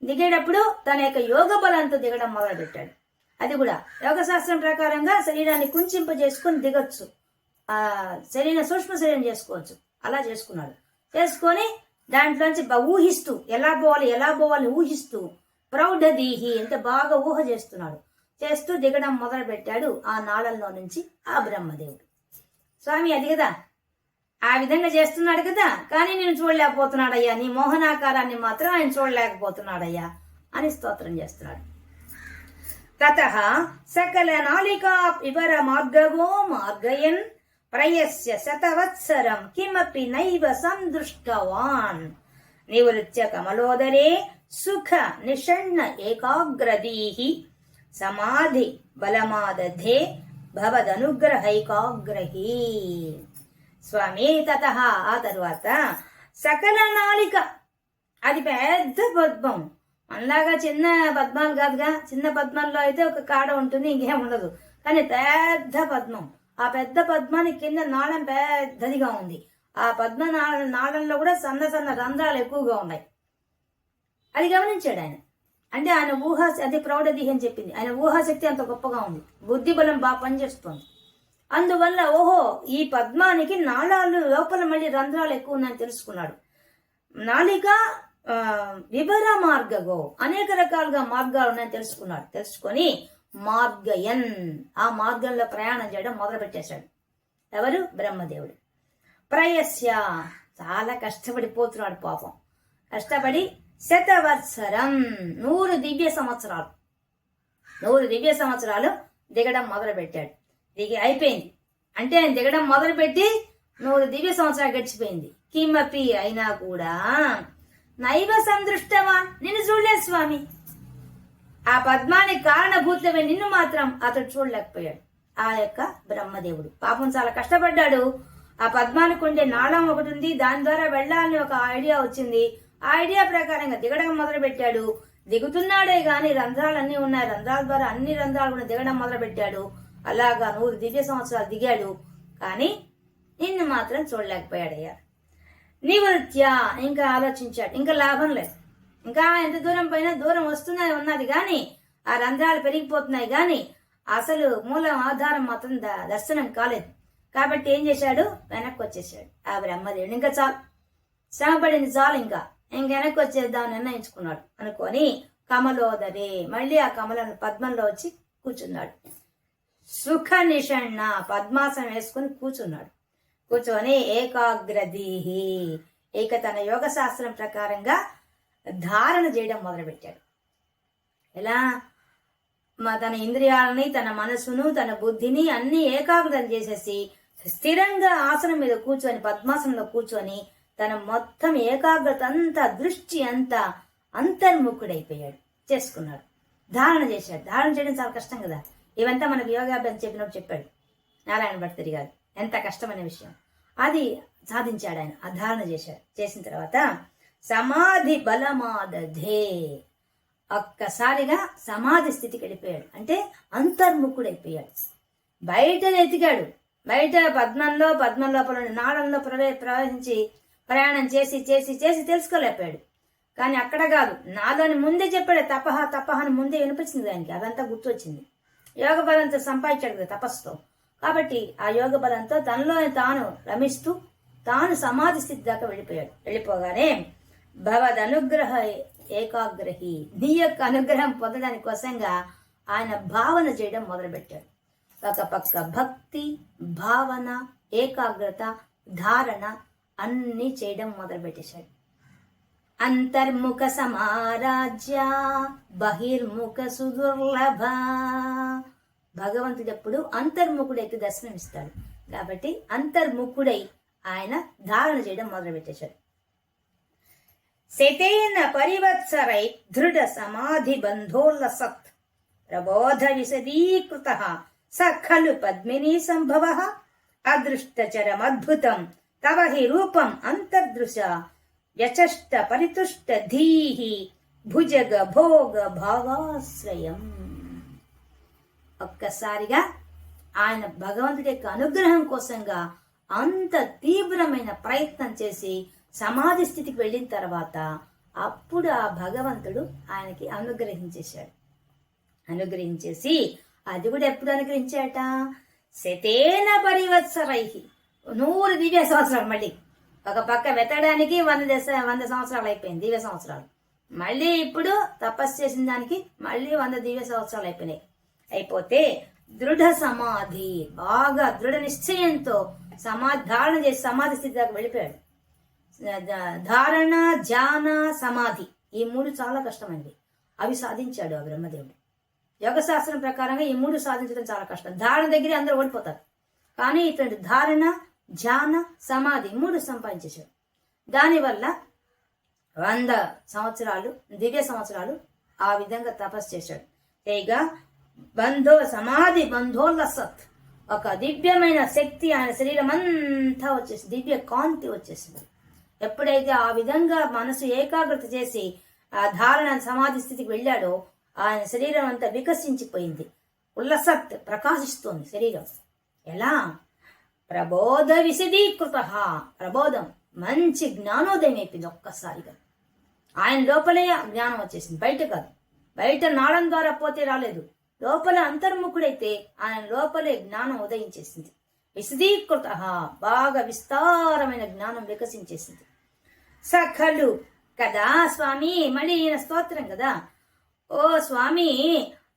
దిగేటప్పుడు తన యొక్క యోగ బలంతో దిగడం మొదలు పెట్టాడు. అది కూడా యోగ శాస్త్రం ప్రకారంగా శరీరాన్ని కుంచింపజేసుకుని దిగొచ్చు, ఆ శరీరం సూక్ష్మ శరీరం చేసుకోవచ్చు. అలా చేసుకొని దాంట్లోంచి ఊహిస్తూ ఎలా పోవాలి ఊహిస్తూ ప్రౌఢదీహి అంటే బాగా ఊహ చేస్తూ దిగడం మొదలు పెట్టాడు ఆ నాళంలో నుంచి ఆ బ్రహ్మదేవుడు. స్వామి అది కదా, ఆ విధంగా చేస్తున్నాడు కదా, కానీ నేను చూడలేకపోతున్నాడయ్యా, నీ మోహనాకారాన్ని మాత్రం ఆయన చూడలేకపోతున్నాడయ్యా అని స్తోత్రం చేస్తున్నాడు. తతః సకల నాళికా వివర మార్గగో మార్గయన్ ప్రయస్య శతవత్సరం కిమపి నైవ సందృష్టవాన్ నివృత్య కమలోదరే సుఖ నిషణ్ణ ఏకాగ్రదీహి సమాధి బలమాదధే భవదనుగ్రహైకాగ్రహీ. స్వామి తతః ఆ తరువాత సకల నాళిక, అది పెద్ద పద్మం, మనలాగా చిన్న పద్మాలు కాదుగా. చిన్న పద్మంలో అయితే ఒక కాడ ఉంటుంది, ఇంకేం ఉండదు. కానీ పెద్ద పద్మం, ఆ పెద్ద పద్మానికి కింద నాళం పెద్దదిగా ఉంది. ఆ పద్మ నాళంలో కూడా సన్న సన్న రంధ్రాలు ఎక్కువగా ఉన్నాయి. అది గమనించాడు ఆయన. అంటే ఆయన అది ప్రౌఢదీహి అని చెప్పింది. ఆయన ఊహాశక్తి అంత గొప్పగా ఉంది, బుద్ధి బలం బాగా పనిచేస్తుంది. అందువల్ల ఓహో ఈ పద్మానికి నాళాలు లోపల మళ్ళీ రంధ్రాలు ఎక్కువ ఉన్నాయని తెలుసుకున్నాడు. నాలిక వివర మార్గగో, అనేక రకాలుగా మార్గాలు ఉన్నాయని తెలుసుకొని మార్గయన్, ఆ మార్గంలో ప్రయాణం చేయడం మొదలు పెట్టేశాడు. ఎవరు? బ్రహ్మదేవుడు. ప్రయస్య, చాలా కష్టపడిపోతున్నాడు పాపం. కష్టపడి శతవత్సరం, 100 దివ్య సంవత్సరాలు దిగడం మొదలు పెట్టాడు. అయిపోయింది అంటే ఆయన దిగడం మొదలు పెట్టి 100 దివ్య సంవత్సరాలు గడిచిపోయింది. కిమపి, అయినా కూడా నైవ సందృష్టవాన్, నిన్ను చూడలేదు స్వామి. ఆ పద్మానికి కారణభూతమే నిన్ను మాత్రం అతడు చూడలేకపోయాడు. ఆ యొక్క బ్రహ్మదేవుడు పాపం చాలా కష్టపడ్డాడు. ఆ పద్మానికి ఉండే నాళం ఒకటి ఉంది, దాని ద్వారా వెళ్ళాలని ఒక ఐడియా వచ్చింది. ఆ ఐడియా ప్రకారంగా దిగడం మొదలు పెట్టాడు. దిగుతున్నాడే గాని రంధ్రాలన్నీ ఉన్నాయి, రంధ్రాల ద్వారా అన్ని రంధ్రాలు కూడా దిగడం మొదలు పెట్టాడు. అలాగా 100 దివ్య సంవత్సరాలు దిగాడు, కానీ నిన్ను మాత్రం చూడలేకపోయాడయ్యా. నివృత్య, ఇంకా ఆలోచించాడు, ఇంకా లాభం లేదు. ఇంకా ఎంత దూరం పైన దూరం వస్తున్నది ఉన్నది గాని, ఆ రంధ్రాలు పెరిగిపోతున్నాయి గాని అసలు మూలం ఆధారం మాత్రం దర్శనం కాలేదు. కాబట్టి ఏం చేశాడు? వెనక్కి వచ్చేసాడు ఆ బ్రహ్మదేవుడు. ఇంకా చాలు, శ్రమ పడింది చాలు, ఇంకా వెనక్కి వచ్చేద్దాం నిర్ణయించుకున్నాడు. అనుకొని కమలోదరే, మళ్ళీ ఆ కమలను పద్మంలో వచ్చి కూర్చున్నాడు. సుఖ నిషణ్ణ, పద్మాసనం వేసుకుని కూర్చున్నాడు. కూర్చొని ఏకాగ్రదీహి, ఇక తన యోగ శాస్త్రం ప్రకారంగా ధారణ చేయడం మొదలుపెట్టాడు. ఎలా? తన ఇంద్రియాలని, తన మనసును, తన బుద్ధిని అన్ని ఏకాగ్రం చేసేసి స్థిరంగా ఆసనం మీద కూర్చొని, పద్మాసనంలో కూర్చొని తన మొత్తం ఏకాగ్రత అంతా, దృష్టి అంతా అంతర్ముఖుడైపోయాడు, చేసుకున్నాడు. ధారణ చేశాడు. ధారణ చేయడం చాలా కష్టం కదా. ఇవంతా మనకు యోగాభ్యాసం చెప్పినప్పుడు చెప్పాడు నారాయణ భట్టిరి గారు, ఎంత కష్టమైన విషయం. అది సాధించాడు ఆయన. ఆ ధారణ చేశాడు. చేసిన తర్వాత సమాధి బలమాదధే, ఒక్కసారిగా సమాధి స్థితికి వెళ్ళిపోయాడు. అంటే అంతర్ముఖుడైపోయాడు. బయట ఎతికాడు, బయట పద్మం లోపల నాళంలో ప్రవహించి ప్రయాణం చేసి చేసి చేసి తెలుసుకోలేకపోయాడు. కానీ అక్కడ కాదు, నాలోని ముందే చెప్పాడు. తపహ అని ముందే వినిపించింది ఆయనకి. అదంతా గుర్తొచ్చింది. యోగ బలంతో సంపాదించాడు కదా తపస్సుతో. కాబట్టి ఆ యోగ బలంతో తనలో తాను రమిస్తూ తాను సమాధి స్థితి దాకా వెళ్ళిపోయాడు. వెళ్ళిపోగానే భవదనుగ్రహ ఏకాగ్రహి, నీ యొక్క అనుగ్రహం పొందడానికి కోసంగా ఆయన భావన చేయడం మొదలుపెట్టాడు. ఒక పక్క భక్తి, భావన, ఏకాగ్రత, ధారణ అన్ని చేయడం మొదలుపెట్టేశాడు. అంతర్ముఖ సమారాజ్య బహిర్ముఖ సుదుర్లభ. భగవంతుడు ఎప్పుడు అంతర్ముఖుడైతే దర్శనమిస్తాడు. కాబట్టి అంతర్ముఖుడై ఆయన ధారణ చేయడం మొదలుపెట్టేశాడు. శతేన పరివత్సరై దృఢ సమాధి బంధోల్లసత్ ప్రబోధ విశదీకృత స ఖలు పద్మినీ సంభవ అదృష్టచరమద్భుతం తవ హి రూపం అంతర్దృశ యచష్ట పరితుష్ట ధీహి భుజగ భోగ భావాశ్రయం. ఒక్కసారిగా ఆయన భగవంతుడి యొక్క అనుగ్రహం కోసంగా అంత తీవ్రమైన ప్రయత్నం చేసి సమాధి స్థితికి వెళ్ళిన తర్వాత అప్పుడు ఆ భగవంతుడు ఆయనకి అనుగ్రహించేసి అది కూడా ఎప్పుడు అనుగ్రహించాట? శతేన పరివత్సరై, 100 దివ్య సంవత్సరాలు. మళ్ళీ ఒక పక్క వెతడానికి 100 సంవత్సరాలు అయిపోయింది, దివ్య సంవత్సరాలు. మళ్ళీ ఇప్పుడు తపస్సు చేసిన దానికి మళ్ళీ 100 దివ్య సంవత్సరాలు అయిపోయినాయి. అయిపోతే దృఢ సమాధి, బాగా దృఢ నిశ్చయంతో ధారణ చేసి సమాధి స్థితి దాకా వెళ్ళిపోయాడు. ధారణ, ధ్యాన, సమాధి, ఈ 3 చాలా కష్టమైనవి. అవి సాధించాడు ఆ బ్రహ్మదేవుడు. యోగ శాస్త్రం ప్రకారంగా ఈ 3 సాధించడం చాలా కష్టం. ధారణ దగ్గర అందరూ ఓడిపోతారు. కానీ ఇటువంటి ధారణ, ధ్యాన, సమాధి 3 సంపాదించేశాడు. దానివల్ల 100 సంవత్సరాలు, దివ్య సంవత్సరాలు ఆ విధంగా తపస్సు చేశాడు. పైగా సమాధి బంధోల్లసత్, ఒక దివ్యమైన శక్తి ఆయన శరీరం అంతా వచ్చేసి దివ్య కాంతి వచ్చేసింది. ఎప్పుడైతే ఆ విధంగా మనసు ఏకాగ్రత చేసి ఆ ధారణ సమాధి స్థితికి వెళ్ళాడో ఆయన శరీరం అంతా వికసించిపోయింది. ఉల్లసత్, ప్రకాశిస్తోంది శరీరం. ఎలా? ప్రబోధ విశదీకృత, ప్రబోధం, మంచి జ్ఞానోదయం అయిపోయింది ఒక్కసారిగా. ఆయన లోపలే జ్ఞానం వచ్చేసింది, బయట కాదు. బయట నాళం ద్వారా పోతే రాలేదు. లోపల అంతర్ముఖుడైతే ఆయన లోపలే జ్ఞానం ఉదయించేసింది. విశదీకృత, బాగా విస్తారమైన జ్ఞానం వికసించేసింది. సఖలు కదా స్వామి. మళ్ళీ ఈయన స్తోత్రం కదా. ఓ స్వామి,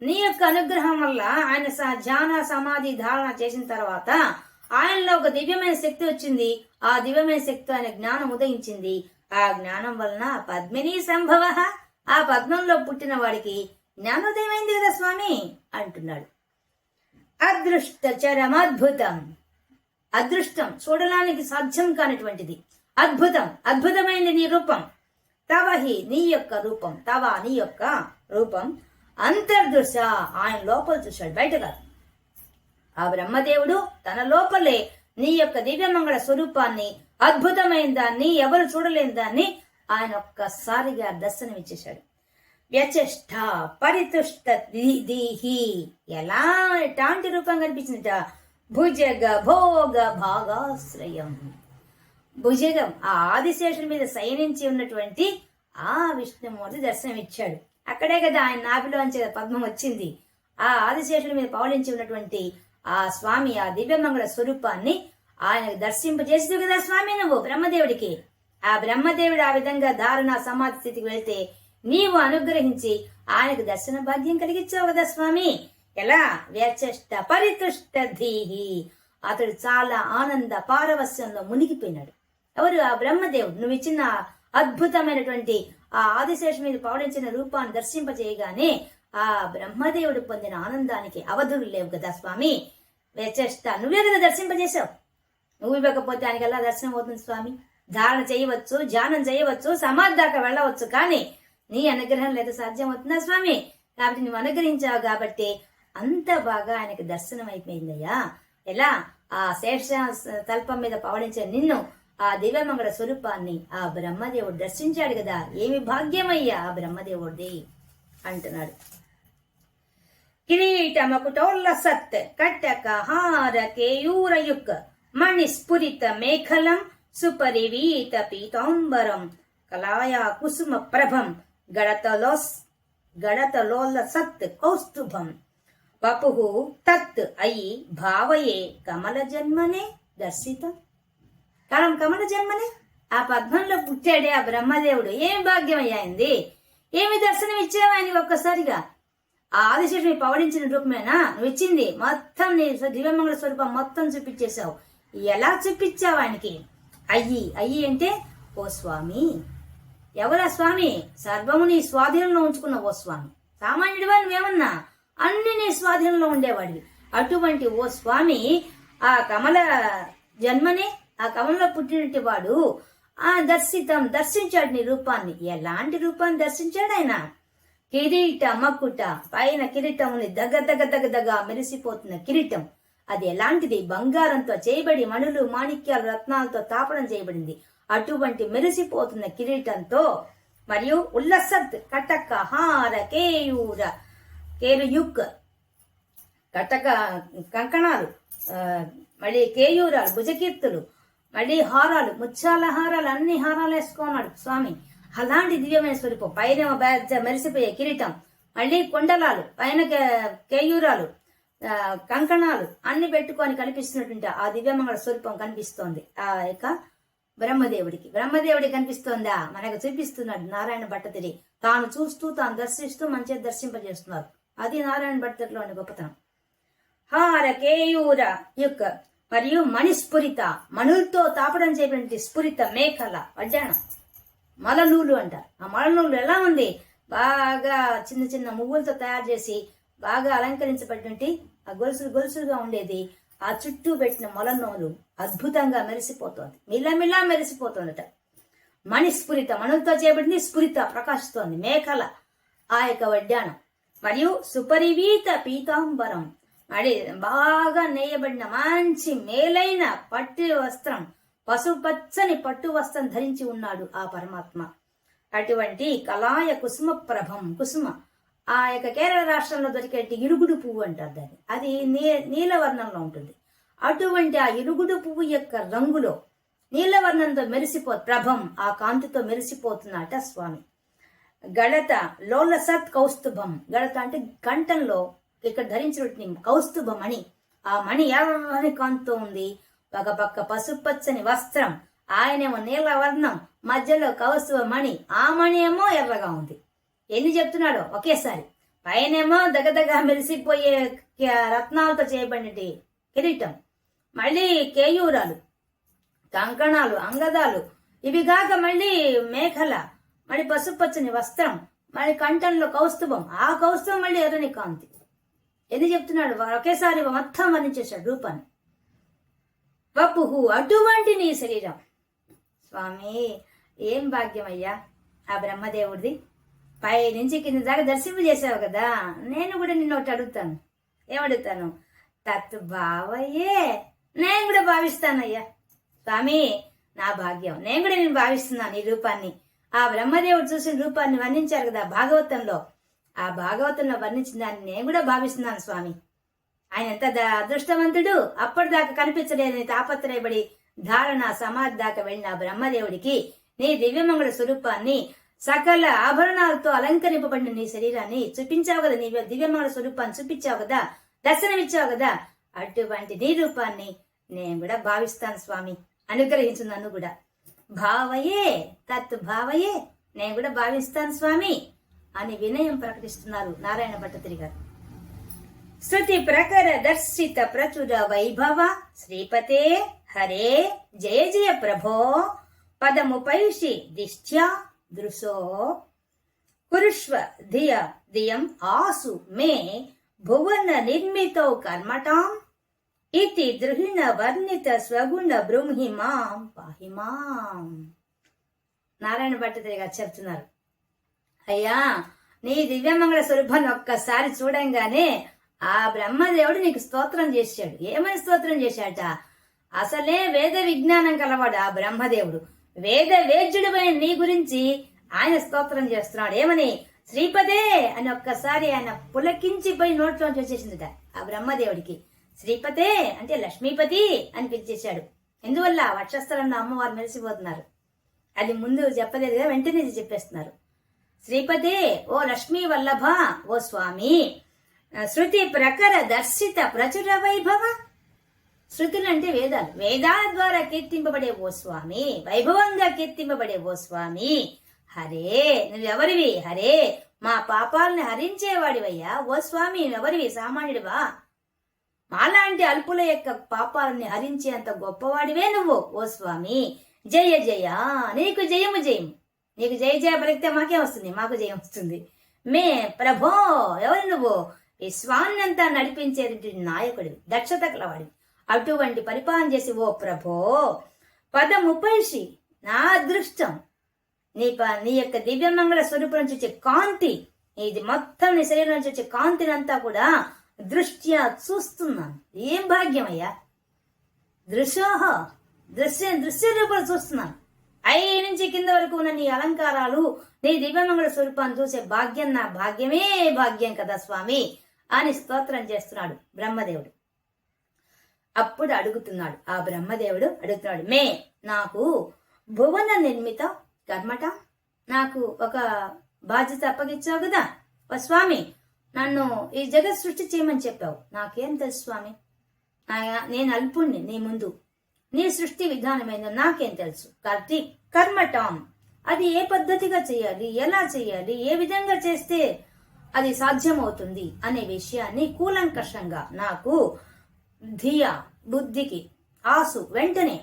నీ యొక్క అనుగ్రహం వల్ల ఆయన ధ్యాన సమాధి ధారణ చేసిన తర్వాత ఆయనలో ఒక దివ్యమైన శక్తి వచ్చింది. ఆ దివ్యమైన శక్తి ఆయన జ్ఞానం ఉదయించింది. ఆ జ్ఞానం వలన పద్మిని సంభవ, ఆ పద్మంలో పుట్టిన వాడికి జ్ఞానోదయమైంది కదా స్వామి అంటున్నాడు. అదృష్ట చరమద్భుతం, అదృష్టం చూడడానికి సాధ్యం కానిటువంటిది, అద్భుతం, అద్భుతమైంది నీ రూపం. తవహి నీ యొక్క రూపం, తవ నీ యొక్క రూపం, అంతర్దృశ ఆయన లోపల చూశాడు, బయట కాదు. ఆ బ్రహ్మదేవుడు తన లోపలే నీ యొక్క దివ్యమంగళ స్వరూపాన్ని, అద్భుతమైన దాన్ని, ఎవరు చూడలేని దాన్ని ఆయన ఒక్కసారిగా దర్శనమిచ్చేశాడు. వ్యచష్ట పరితుష్ట దీహి, ఎలాంటి రూపం కనిపించిందట. భుజగ భోగ భాగాశ్రయం, భుజగం ఆ ఆదిశేషుని మీద శయనించి ఉన్నటువంటి ఆ విష్ణుమూర్తి దర్శనం ఇచ్చాడు. అక్కడే కదా ఆయన నాభిలోంచి పద్మం వచ్చింది. ఆ ఆదిశేషుని మీద పవళించి ఉన్నటువంటి ఆ స్వామి, ఆ దివ్యమంగళ స్వరూపాన్ని ఆయనకు దర్శింపజేసింది కదా స్వామి నువ్వు బ్రహ్మదేవుడికి. ఆ బ్రహ్మదేవుడు ఆ విధంగా ధారణ సమాధి స్థితికి వెళ్తే నీవు అనుగ్రహించి ఆయనకు దర్శన భాగ్యం కలిగించావు కదా స్వామి. ఎలా? వ్యచష్ట పరితుష్ట ధీహి, అతడు చాలా ఆనంద పారవస్యంలో మునిగిపోయినాడు. ఎవరు? ఆ బ్రహ్మదేవుడు. నువ్వు ఇచ్చిన అద్భుతమైనటువంటి ఆ ఆదిశేషు మీద పవడించిన రూపాన్ని దర్శింపజేయగానే ఆ బ్రహ్మదేవుడు పొందిన ఆనందానికి అవధులు లేవు కదా స్వామి. వ్యచష్ట, నువ్వే కదా దర్శింపజేశావు. నువ్వు ఇవ్వకపోతే ఆయనకి ఎలా దర్శనం అవుతుంది స్వామి? ధారణ చేయవచ్చు, ధ్యానం చేయవచ్చు, సమాధి దాకా వెళ్ళవచ్చు, కానీ నీ అనుగ్రహం లేదా సాధ్యం అవుతుందా స్వామి? కాబట్టి నువ్వు అనుగ్రహించావు కాబట్టి అంత బాగా ఆయనకి దర్శనం అయిపోయిందయ్యా. ఎలా? ఆ శేష తల్పం మీద పవడించిన నిన్ను, ఆ దివ్యమంగళ స్వరూపాన్ని ఆ బ్రహ్మదేవుడు దర్శించాడు కదా. ఏమి భాగ్యమయ్యా ఆ బ్రహ్మదేవుడిది అంటున్నాడు. కిరీటమకుటోల్ల సత్ కట్టక హార కేయూరయుక్ మణిస్ఫురిత మేఖలం సుపరివీత పీతాంబరం కలాయా కుసుమ ప్రభం గడతలోల సత్ కౌస్తుభం వపుహు తత్ అయి భావయే కమల జన్మనే దర్శితం. కమల జన్మనే ఆ పద్మంలో పుట్టాడే ఆ బ్రహ్మదేవుడు. ఏమి భాగ్యం అయ్యింది, ఏమి దర్శనం ఇచ్చావు ఆయనకి ఒక్కసారిగా. ఆ ఆదిశేషుని పవడించిన రూపమేనా నువ్వు ఇచ్చింది? మొత్తం నీ దివ్యమంగళ స్వరూపం మొత్తం చూపించేశావు. ఎలా చూపించావు ఆయనకి? అయ్యి అంటే ఓ స్వామి. ఎవరా స్వామి? సర్వము నీ స్వాధీనంలో ఉంచుకున్నావు ఓ స్వామి. సామాన్యుడివా నువ్వేమన్నా? అన్ని నీ స్వాధీనంలో ఉండేవాడివి. అటువంటి ఓ స్వామి ఆ కమల జన్మనే, ఆ కమలంలో పుట్టినట్టు వాడు ఆ దర్శించాడు నీ రూపాన్ని. ఎలాంటి రూపాన్ని దర్శించాడు ఆయన? కిరీట మకుట, పైన కిరీటముని దగ్గ మెరిసిపోతున్న కిరీటం. అది ఎలాంటిది? బంగారంతో చేయబడి మణులు మాణిక్యాలు రత్నాలతో తాపడం చేయబడింది. అటువంటి మెరిసిపోతున్న కిరీటంతో మరియు ఉల్లసత్ కటక హార కేయుయుక్, కటక కంకణాలు, మళ్ళీ కేయూరాలు, భుజకీర్తులు, మళ్ళీ హారాలు, ముత్యాల హారాలు, అన్ని హారాలు వేసుకున్నాడు స్వామి. అలాంటి దివ్యమైన స్వరూపం. పైన మెరిసిపోయే కిరీటం, మళ్ళీ కుండలాలు, పైన కేయూరాలు, కంకణాలు అన్ని పెట్టుకొని కనిపిస్తున్నటువంటి ఆ దివ్యమంగళ స్వరూపం కనిపిస్తోంది ఆ యొక్క బ్రహ్మదేవుడికి కనిపిస్తోందా? మనకు చూపిస్తున్నాడు నారాయణ భట్టతిరి. తాను చూస్తూ, తాను దర్శిస్తూ మంచిగా దర్శింపజేస్తున్నారు. అది నారాయణ భట్టతిరిలోని గొప్పతనం. హార కేయూర యొక్క మరియు మణిస్ఫురిత, మణులతో తాపడం చేయబడిన స్ఫురిత మేఖల వడ్డాణం, మలనూలు అంటారు. ఆ మలనూలు ఎలా ఉంది? బాగా చిన్న చిన్న మువ్వులతో తయారు చేసి బాగా అలంకరించబడినటువంటి ఆ గొలుసులుగా ఉండేది. ఆ చుట్టూ పెట్టిన మొలనూలు అద్భుతంగా మెరిసిపోతోంది, మిల్లమిల్లా మెరిసిపోతుందట. మణిస్ఫురిత, మణులతో చేయబడింది, స్ఫురిత ప్రకాశిస్తోంది మేఖల ఆ యొక్క వడ్డాణం. మరియు సుపరివీత పీతాంబరం, మరి బాగా నేయబడిన మంచి మేలైన పట్టు వస్త్రం, పసుపచ్చని పట్టు వస్త్రం ధరించి ఉన్నాడు ఆ పరమాత్మ. అటువంటి కలాయ కుసుమ ప్రభం, కుసుమ ఆ యొక్క కేరళ రాష్ట్రంలో దొరికే ఇరుగుడు పువ్వు అంటారు దాన్ని. అది నీలవర్ణంలో ఉంటుంది. అటువంటి ఆ ఇరుగుడు పువ్వు యొక్క రంగులో నీలవర్ణంతో ప్రభం ఆ కాంతితో మెరిసిపోతున్నట స్వామి. గడత లోలసత్ కౌస్తుభం, గడత అంటే కంఠంలో ఇక్కడ ధరించినటువంటి కౌస్తుభం మణి. ఆ మణి ఎవరి కాంతితో ఉంది. ఒక పక్క పసుపచ్చని వస్త్రం, ఆయనేమో నీళ్ల వర్ణం, మధ్యలో కౌస్తువ మణి, ఆ మణి ఏమో ఎర్రగా ఉంది. ఎన్ని చెప్తున్నాడో ఒకేసారి. పైనేమో దగదగ మెరిసిపోయే రత్నాలతో చేయబడినటి కిరీటం, మళ్ళీ కేయూరాలు, కంకణాలు, అంగదాలు, ఇవి కాక మళ్ళీ మేఖల, మళ్ళీ పసుపచ్చని వస్త్రం, మళ్ళీ కంఠంలో కౌస్తుభం, ఆ కౌస్తుభం మళ్ళీ ఎర్రని కాంతి. ఎన్ని చెప్తున్నాడు, ఒకేసారి మొత్తం వర్ణించేశాడు రూపాన్ని. వపుహు, అటువంటి నీ శరీరం. స్వామి, ఏం భాగ్యం అయ్యా ఆ బ్రహ్మదేవుడిది. పై నుంచి కింద దాకా దర్శింపు చేసావు కదా, నేను కూడా నిన్ను ఒకటి అడుగుతాను. ఏమడుగుతాను? తత్ భావయ్యే, నేను కూడా భావిస్తానయ్యా. స్వామి, నా భాగ్యం, నేను కూడా నేను భావిస్తున్నాను ఈ రూపాన్ని. ఆ బ్రహ్మదేవుడు చూసిన రూపాన్ని వర్ణించారు కదా భాగవతంలో, ఆ భాగవతంలో వర్ణించిన దాన్ని నేను కూడా భావిస్తున్నాను స్వామి. ఆయన ఎంత అదృష్టవంతుడు. అప్పటిదాకా కనిపించలేదని తాపత్రయపడి ధారణ సమాధి దాకా వెళ్ళిన బ్రహ్మదేవుడికి నీ దివ్యమంగళ స్వరూపాన్ని, సకల ఆభరణాలతో అలంకరింపబడిన నీ శరీరాన్ని చూపించావు కదా, నీ దివ్యమంగళ స్వరూపాన్ని చూపించావు కదా, దర్శనమిచ్చావు కదా. అటువంటి నీ రూపాన్ని నేను కూడా భావిస్తాను స్వామి, అనుగ్రహించు నన్ను కూడా. భావయే, తత్ భావయే, నేను కూడా భావిస్తాను స్వామి అని వినయం ప్రకటిస్తున్నారు నారాయణ భట్టతిరి గారు. శృతి ప్రకర దర్శిత ప్రచుర వైభవ శ్రీపతే హరే జయ జయ ప్రభో పదముపైషి దిష్ట్యా దృశో కురుష్వ ధియ దియం ఆసు మే భువన నిర్మితో కర్మటాం ఇతి దృహిణ వర్ణిత స్వగుణ బృంహిమాం పాహిమాం. నారాయణ భట్టతిరి గారు చెప్తున్నారు, అయ్యా నీ దివ్యమంగళ స్వరూపాన్ని ఒక్కసారి చూడంగానే ఆ బ్రహ్మదేవుడు నీకు స్తోత్రం చేశాడు. ఏమని స్తోత్రం చేశాట? అసలే వేద విజ్ఞానం కలవాడు ఆ బ్రహ్మదేవుడు. వేద వేద్యుడిపైన నీ గురించి ఆయన స్తోత్రం చేస్తున్నాడు. ఏమని? శ్రీపదే అని ఒక్కసారి ఆయన పులకించిపోయి నోట్లోంచి వచ్చేసిందిట ఆ బ్రహ్మదేవుడికి. శ్రీపతే అంటే లక్ష్మీపతి అని పిలిచేశాడు. ఎందువల్ల? వక్షస్థలంలో అమ్మవారు మెరిసిపోతున్నారు. అది ముందు చెప్పలేదుగా, వెంటనే చెప్పేస్తున్నారు. శ్రీపదే, ఓ లక్ష్మీ వల్లభ, ఓ స్వామి, శృతి ప్రకర దర్శిత ప్రచుర వైభవ. శృతులు అంటే వేదాలు, వేదాల ద్వారా కీర్తింపబడే ఓ స్వామి, వైభవంగా కీర్తింపబడే ఓ స్వామి. హరే, నువ్వెవరివి? హరే, మా పాపాలని హరించేవాడివయ్యా. ఓ స్వామి, నువ్వెవరివి? సామాన్యుడివా? మాలాంటి అల్పుల యొక్క పాపాలని హరించేంత గొప్పవాడివే నువ్వు ఓ స్వామి. జయ జయ, నీకు జయము జయము. నీకు జయ జయ పలికితే మాకేం వస్తుంది? మాకు జయం వస్తుంది. మే ప్రభో, ఎవరు నువ్వు? విశ్వాన్నంతా నడిపించేది నాయకుడివి, దక్షత కలవాడివి. అటువంటి పరిపాలన చేసి ఓ ప్రభో పదముపైషి, నా అదృష్టం నీ యొక్క దివ్యమంగళ స్వరూపం నుంచి వచ్చే కాంతి, ఇది మొత్తం నీ శరీరం నుంచి వచ్చే కాంతినంతా కూడా దృష్ట్యా చూస్తున్నాను. ఏం భాగ్యం అయ్యా! దృశ్యోహ, దృశ్య రూపాలు చూస్తున్నాను. ఐ నుంచి కింద వరకు ఉన్న నీ అలంకారాలు, నీ దివ్యమంగళ స్వరూపాన్ని చూసే భాగ్యం నా భాగ్యమే భాగ్యం కదా స్వామి అని స్తోత్రం చేస్తున్నాడు బ్రహ్మదేవుడు. అప్పుడు అడుగుతున్నాడు ఆ బ్రహ్మదేవుడు, అడుగుతున్నాడు, మే నాకు భువన నిర్మిత కర్మట, నాకు ఒక బాధ్యత అప్పగిచ్చావు కదా ఓ స్వామి, నన్ను ఈ జగత్ సృష్టి చేయమని చెప్పావు. నాకేం తెలుసు స్వామి, నేను అల్పుణ్ణి నీ ముందు. నీ సృష్టి విధానమైందో నాకేం తెలుసు. కర్మటాం, అది ఏ పద్ధతిగా చేయాలి, ఎలా చేయాలి, ఏ విధంగా చేస్తే అది సాధ్యమవుతుంది అనే విషయాన్ని కూలంకషంగా నాకు ధియా, బుద్ధికి, ఆసు వెంటనే,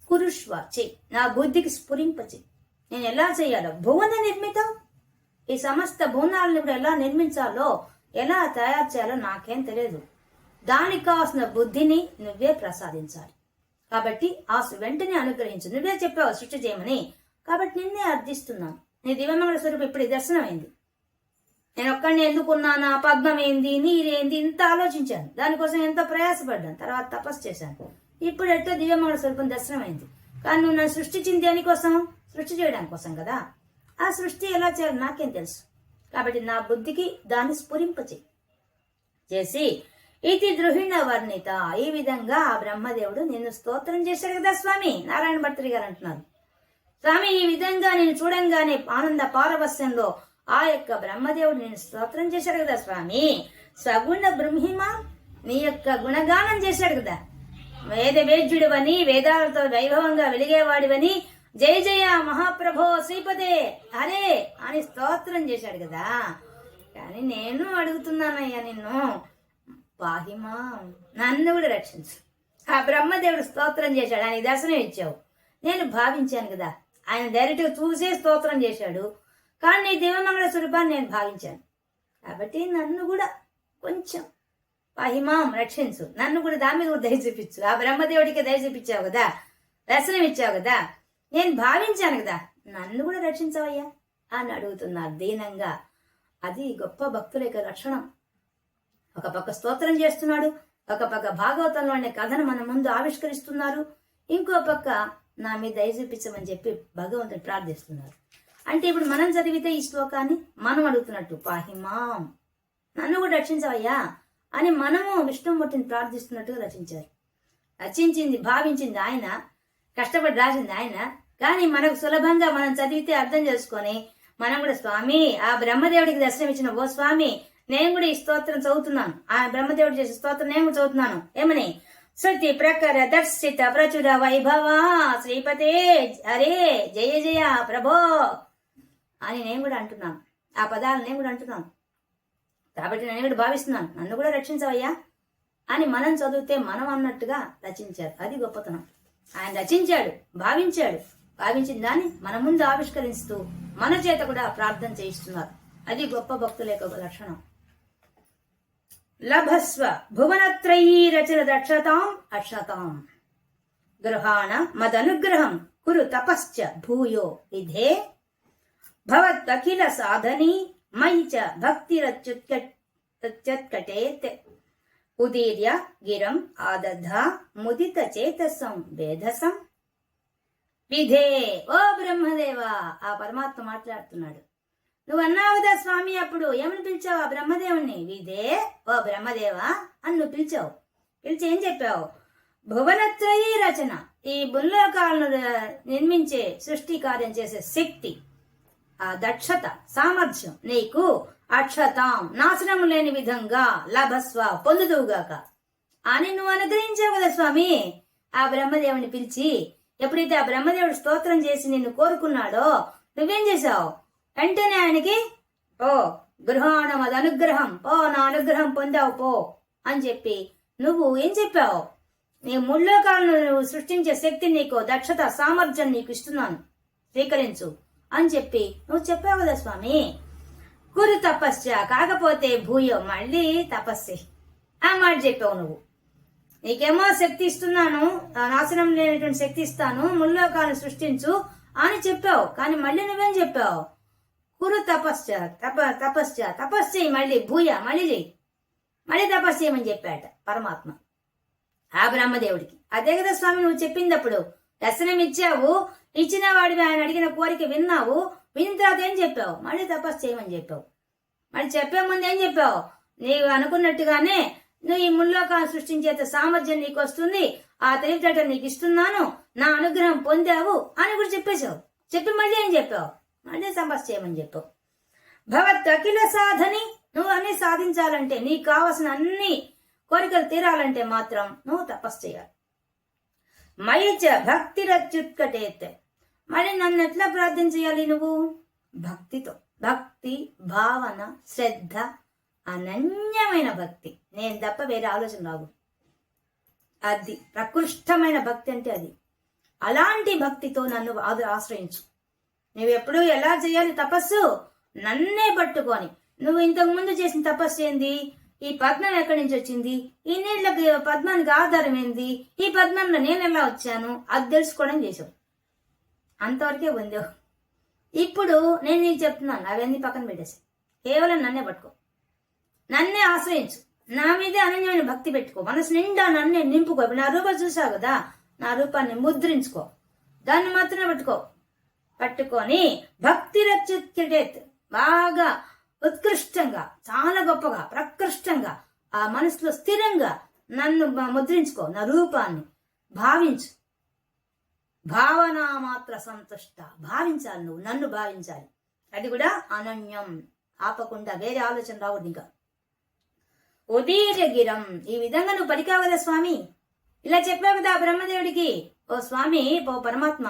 కురుష్వ చెయ్యి, నా బుద్ధికి స్ఫురింపచి. నేను ఎలా చేయాలో, భువన నిర్మితం, ఈ సమస్త భువనాలను ఇప్పుడు ఎలా నిర్మించాలో, ఎలా తయారు చేయాలో నాకేం తెలియదు. దానికి కావాల్సిన బుద్ధిని నువ్వే ప్రసాదించాలి. కాబట్టి ఆసు వెంటనే అనుగ్రహించు. నువ్వే చెప్పావు సృష్టి చేయమని, కాబట్టి నిన్నే అర్థిస్తున్నాను. నీ దివ్యమంగళ స్వరూపం ఇప్పుడు దర్శనమైంది. నేను ఒక్కడిని ఎందుకున్నానా, పద్మం ఏంది, నీరేంది, ఇంత ఆలోచించాను. దానికోసం ఎంతో ప్రయాసపడ్డాను. తర్వాత తపస్సు చేశాను. ఇప్పుడు ఎట్టో దివ్యమంగళ స్వరూపం దర్శనమైంది. కానీ నువ్వు నన్ను సృష్టించింది దేనికోసం? సృష్టి చేయడానికి కోసం కదా. ఆ సృష్టి ఎలా చేయాలి నాకేం తెలుసు. కాబట్టి నా బుద్ధికి దాన్ని చేసి ఇది ద్రుహిణ వర్ణిత, ఈ విధంగా ఆ బ్రహ్మదేవుడు నిన్ను స్తోత్రం చేశాడు కదా స్వామి. నారాయణ భట్టరి గారు అంటున్నారు, స్వామి ఈ విధంగా నేను చూడంగానే ఆనంద పారవస్యంలో ఆ యొక్క బ్రహ్మదేవుడు నేను స్తోత్రం చేశాడు కదా స్వామి. స్వగుణ బ్రహ్మిమ, నీ యొక్క గుణగానం చేశాడు కదా. వేద్యుడివని, వేదాలతో వైభవంగా వెలిగేవాడివని, జయ జయ మహాప్రభో శ్రీపదే హరే అని స్తోత్రం చేశాడు కదా. కానీ నేను అడుగుతున్నానయ్యా నిన్ను, పాహిమా నన్ను కూడా రక్షించు. ఆ బ్రహ్మదేవుడు స్తోత్రం చేశాడు, ఆయన దర్శనం ఇచ్చావు, నేను భావించాను కదా. ఆయన డైరెక్ట్గా చూసే స్తోత్రం చేశాడు, కానీ నీ దివ్యమంగళ స్వరూపాన్ని నేను భావించాను. కాబట్టి నన్ను కూడా కొంచెం పాహిమాం రక్షించు, నన్ను కూడా దాని మీద కూడా దయ చూపించు. ఆ బ్రహ్మదేవుడికి దయ చూపించావు కదా, దర్శనం ఇచ్చావు కదా, నేను భావించాను కదా, నన్ను కూడా రక్షించవయ్యా అని అడుగుతున్నారు దీనంగా. అది గొప్ప భక్తుల యొక్క లక్షణం. ఒక పక్క స్తోత్రం చేస్తున్నాడు, ఒక పక్క భాగవతంలో అనే కథను మన ముందు ఆవిష్కరిస్తున్నారు, ఇంకో పక్క నా మీద దయ చూపించమని చెప్పి భగవంతుని ప్రార్థిస్తున్నారు. అంటే ఇప్పుడు మనం చదివితే ఈ శ్లోకాన్ని మనం అడుగుతున్నట్టు, పాహిమాం నన్ను కూడా రక్షించవయ్యా అని మనము విష్ణుమూర్తిని ప్రార్థిస్తున్నట్టుగా రచించారు. రచించింది భావించింది ఆయన, కష్టపడి రాసింది ఆయన. కానీ మనకు సులభంగా మనం చదివితే అర్థం చేసుకొని మనం కూడా, స్వామి ఆ బ్రహ్మదేవుడికి దర్శనం ఇచ్చిన ఓ స్వామి, నేను కూడా ఈ స్తోత్రం చదువుతున్నాను, ఆ బ్రహ్మదేవుడు చేసే స్తోత్రం నేను కూడా చదువుతున్నాను. ఏమని? శృతి ప్రకర దర్శిత ప్రచుర వైభవ శ్రీపతే హరే జయ జయ ప్రభో అని నేను కూడా అంటున్నాను. ఆ పదాలు నేను కూడా అంటున్నాను. కాబట్టి నేను కూడా భావిస్తున్నాను, నన్ను కూడా రక్షించవయ్యా అని మనం చదివితే మనం అన్నట్టుగా రచించారు. అది గొప్పతనం. ఆయన రచించాడు, భావించిన దాన్ని మన ముందు ఆవిష్కరిస్తూ మన చేత కూడా ప్రార్థన చేయిస్తున్నారు. అది గొప్ప భక్తుల యొక్క లక్షణం. లభస్వ భువనత్రయీ రచన దక్షతాం అక్షతాం గృహాణ మదనుగ్రహం కురు తపశ్చ భూయో విధే భవత్వఖిల సాధనీ మయి చ భక్తిరత్యుత్కటేత్ ఉదీర్య గిరం ఆదధ ముదిత చేతసం వేధసం విధే. ఓ బ్రహ్మదేవా, ఆ పరమాత్మ మాట్లాడుతున్నాడు. నువ్వు అన్నావుదా స్వామి, అప్పుడు ఏమని పిలిచావు ఆ బ్రహ్మదేవుణ్ణి? విధే, ఓ బ్రహ్మదేవా అని నువ్వు పిలిచావు. పిలిచి ఏం చెప్పావు? భువనత్రయీ రచన, ఈ భూలోకాలను నిర్మించే సృష్టి కార్యం చేసే శక్తి, ఆ దక్షత సామర్థ్యం నీకు అక్షతాం నాశనం లేని విధంగా లభస్వ పొందుదువుగాక అని నువ్వు అనుగ్రహించావు కదా స్వామి. ఆ బ్రహ్మదేవుని పిలిచి ఎప్పుడైతే ఆ బ్రహ్మదేవుడు స్తోత్రం చేసి నిన్ను కోరుకున్నాడో నువ్వేం చేశావు? వెంటనే ఆయనకి ఓ గృహాణం అది అనుగ్రహం, పో నా అనుగ్రహం పొందావు పో అని చెప్పి నువ్వు ఏం చెప్పావు? నీ ముల్లోకాలను నువ్వు సృష్టించే శక్తి నీకు, దక్షత సామర్థ్యం నీకు ఇస్తున్నాను, స్వీకరించు అని చెప్పి నువ్వు చెప్పావు కదా స్వామి. కురు తపస్య, కాకపోతే భూయో మళ్ళీ తపస్సే ఆ మాట చెప్పావు నువ్వు. నీకేమో శక్తి ఇస్తున్నాను, నాశనం లేనటువంటి శక్తి ఇస్తాను, ముల్లోకాలను సృష్టించు అని చెప్పావు. కానీ మళ్ళీ నువ్వేం చెప్పావు? కురు తపస్సు చేయి, మళ్ళీ భూయ మళ్ళీ చెయ్యి, మళ్ళీ తపస్సు చేయమని చెప్పాట పరమాత్మ ఆ బ్రహ్మదేవుడికి. అదే కదా స్వామి నువ్వు చెప్పింది. అప్పుడు దర్శనం ఇచ్చావు, ఇచ్చిన వాడివి, ఆయన అడిగిన కోరిక విన్నావు, విన్న తర్వాత ఏం చెప్పావు? మళ్ళీ తపస్సు చేయమని చెప్పావు. మళ్ళీ చెప్పే ముందు ఏం చెప్పావు? నీవు అనుకున్నట్టుగానే నువ్వు ఈ ముల్లోకాన్ని సృష్టించే సామర్థ్యం నీకు వస్తుంది, ఆ తెలివితేటలు నీకు ఇస్తున్నాను, నా అనుగ్రహం పొందావు అని కూడా చెప్పేశావు. చెప్పి మళ్ళీ ఏం చెప్పావు? మళ్ళీ తపస్సు చేయమని చెప్పావు. భవత్ అఖిల సాధని, నువ్వు అన్ని సాధించాలంటే, నీకు కావలసిన అన్ని కోరికలు తీరాలంటే మాత్రం నువ్వు తపస్సు చేయాలి. మయిచ భక్తిరత్యుత్కటేత్, మరి నన్ను ఎట్లా ప్రార్థన చేయాలి నువ్వు? భక్తితో, భక్తి భావన శ్రద్ధ అనన్యమైన భక్తి, నేను తప్ప వేరే ఆలోచన రాదు. అది ప్రకృష్టమైన భక్తి అంటే అది. అలాంటి భక్తితో నన్ను ఆశ్రయించు. నువ్వు ఎప్పుడు ఎలా చేయాలి తపస్సు? నన్నే పట్టుకొని. నువ్వు ఇంతకు ముందు చేసిన తపస్సు ఏంది? ఈ పద్మం ఎక్కడి నుంచి వచ్చింది, ఈ నీళ్ళకి పద్మానికి ఆధారం ఏంది, ఈ పద్మంలో నేను ఎలా వచ్చాను, అది తెలుసుకోవడం చేసావు. అంతవరకే పొందావు. ఇప్పుడు నేను నీకు చెప్తున్నాను, అవన్నీ పక్కన పెట్టేసి కేవలం నన్నే పట్టుకో, నన్నే ఆశ్రయించు, నా మీదే అనన్యమైన భక్తి పెట్టుకో, మనసు నిండా నన్నే నింపుకో. ఇప్పుడు నా రూపం చూసావు కదా, నా రూపాన్ని ముద్రించుకో, దాన్ని మాత్రమే పట్టుకొని భక్తి రచ్యుత్కటేత్, బాగా ఉత్కృష్టంగా, చాలా గొప్పగా, ప్రకృష్టంగా ఆ మనసులో స్థిరంగా నన్ను ముద్రించుకో, నా రూపాన్ని భావించు. భావన మాత్ర సంతుష్ట, భావించాలి, నువ్వు నన్ను భావించాలి. అది కూడా అనన్యం, ఆపకుండా, వేరే ఆలోచన రావద్దు ఇంకా. ఉదీర్య గిరం, ఈ విధంగా నువ్వు పలికావు కదా స్వామి, ఇలా చెప్పావు కదా ఆ బ్రహ్మదేవుడికి, ఓ స్వామి, ఓ పరమాత్మ,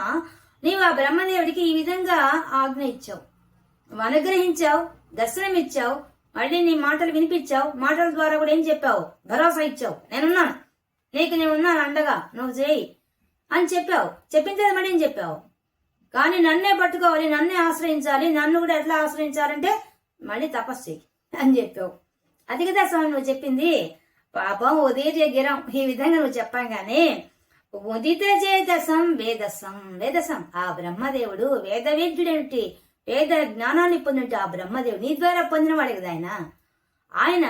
నీవు ఆ బ్రహ్మదేవుడికి ఈ విధంగా ఆజ్ఞ ఇచ్చావు, అనుగ్రహించావు, దర్శనం ఇచ్చావు, మళ్ళీ నీ మాటలు వినిపించావు, మాటల ద్వారా కూడా ఏం చెప్పావు, భరోసా ఇచ్చావు, నేనున్నాను, నేనున్నాను అండగా, నువ్వు చేయి అని చెప్పావు. చెప్పిన తర్వాత మళ్ళీ ఏం చెప్పావు, కానీ నన్నే పట్టుకోవాలి, నన్నే ఆశ్రయించాలి, నన్ను కూడా ఎట్లా ఆశ్రయించాలంటే మళ్ళీ తపస్సు చెయ్యి అని చెప్పావు. అది కదా స్వామి నువ్వు చెప్పింది. పాపం ఉదయ గిరం ఈ విధంగా నువ్వు చెప్పగానే ఉదిత చేదసం వేదసం ఆ బ్రహ్మదేవుడు వేదవేద్యుడేమిటి, వేద జ్ఞానాన్ని పొందినట్టు ఆ బ్రహ్మదేవుడు నీ ద్వారా పొందినవాడే కదా ఆయన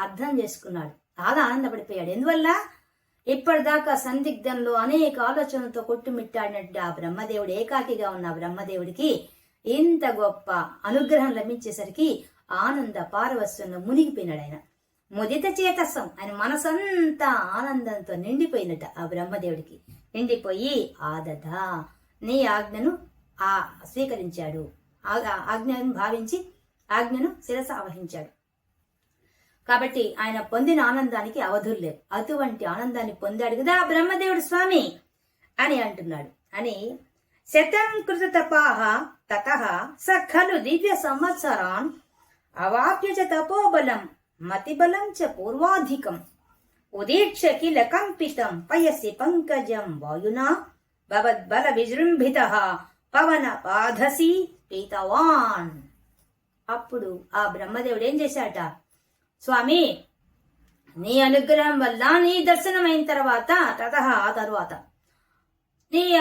అర్థం చేసుకున్నాడు, చాలా ఆనందపడిపోయాడు. ఎందువల్ల ఇప్పటిదాకా సందిగ్ధంలో అనేక ఆలోచనలతో కొట్టుమిట్టాడినట్టు ఆ బ్రహ్మదేవుడు, ఏకాకిగా ఉన్న బ్రహ్మదేవుడికి ఇంత గొప్ప అనుగ్రహం లభించేసరికి ఆనంద పారవస్యంలో మునిగిపోయినాడు ఆయన. ముదిత చేతసం, ఆయన మనసంతా ఆనందంతో నిండిపోయినట్ట ఆ బ్రహ్మదేవుడికి. నిండిపోయి ఆదదా నీ ఆజ్ఞను స్వీకరించాడు, ఆజ్ఞను భావించి ఆజ్ఞను శిరస ఆవహించాడు. కాబట్టి ఆయన పొందిన ఆనందానికి అవధులు లేవు. అటువంటి ఆనందాన్ని పొందాడు కదా ఆ బ్రహ్మదేవుడు స్వామి అని అంటున్నాడు. అని శతం కృత తపాహ తతః స ఖలు దివ్య సంవత్సరాన్ అవాప్య చ తపోబలం మతిబలం చ పూర్వాధికం ఉదీక్ష కిల కంపితం పయసి పంకజం వాయునా భవద్బల విజృంభితః పవన పాధసి పీతవాన్. అప్పుడు ఆ బ్రహ్మదేవుడు ఏం చేశాట, స్వామి నీ అనుగ్రహం వల్ల, నీ దర్శనమైన తర్వాత ఆ తరువాత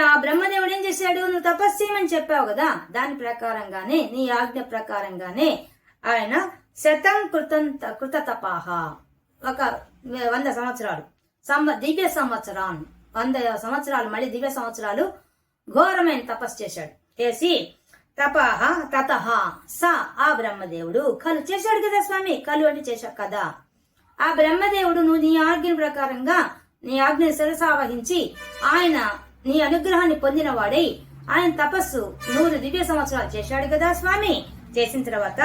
ఆ బ్రహ్మదేవుడు ఏం చేశాడు, నువ్వు తపస్సేమని చెప్పావు కదా, దాని ప్రకారంగానే నీ ఆజ్ఞ ప్రకారంగానే ఆయన శతం కృత తపాహ, ఒక 100 సంవత్సరాలు దివ్య సంవత్సరాలు, 100 సంవత్సరాలు మళ్ళీ దివ్య సంవత్సరాలు ఘోరమైన తపస్సు చేశాడు. చేసి తపాహ తతః స ఆ బ్రహ్మదేవుడు కలు చేశాడు కదా స్వామి, కలు అంటే చేశాడు కదా ఆ బ్రహ్మదేవుడు, నువ్వు నీ ఆజ్ఞ ప్రకారంగా నీ ఆజ్ఞ శిరసావహించి ఆయన నీ అనుగ్రహాన్ని పొందిన వాడై ఆయన తపస్సు 100 దివ్య సంవత్సరాలు చేశాడు కదా స్వామి. చేసిన తర్వాత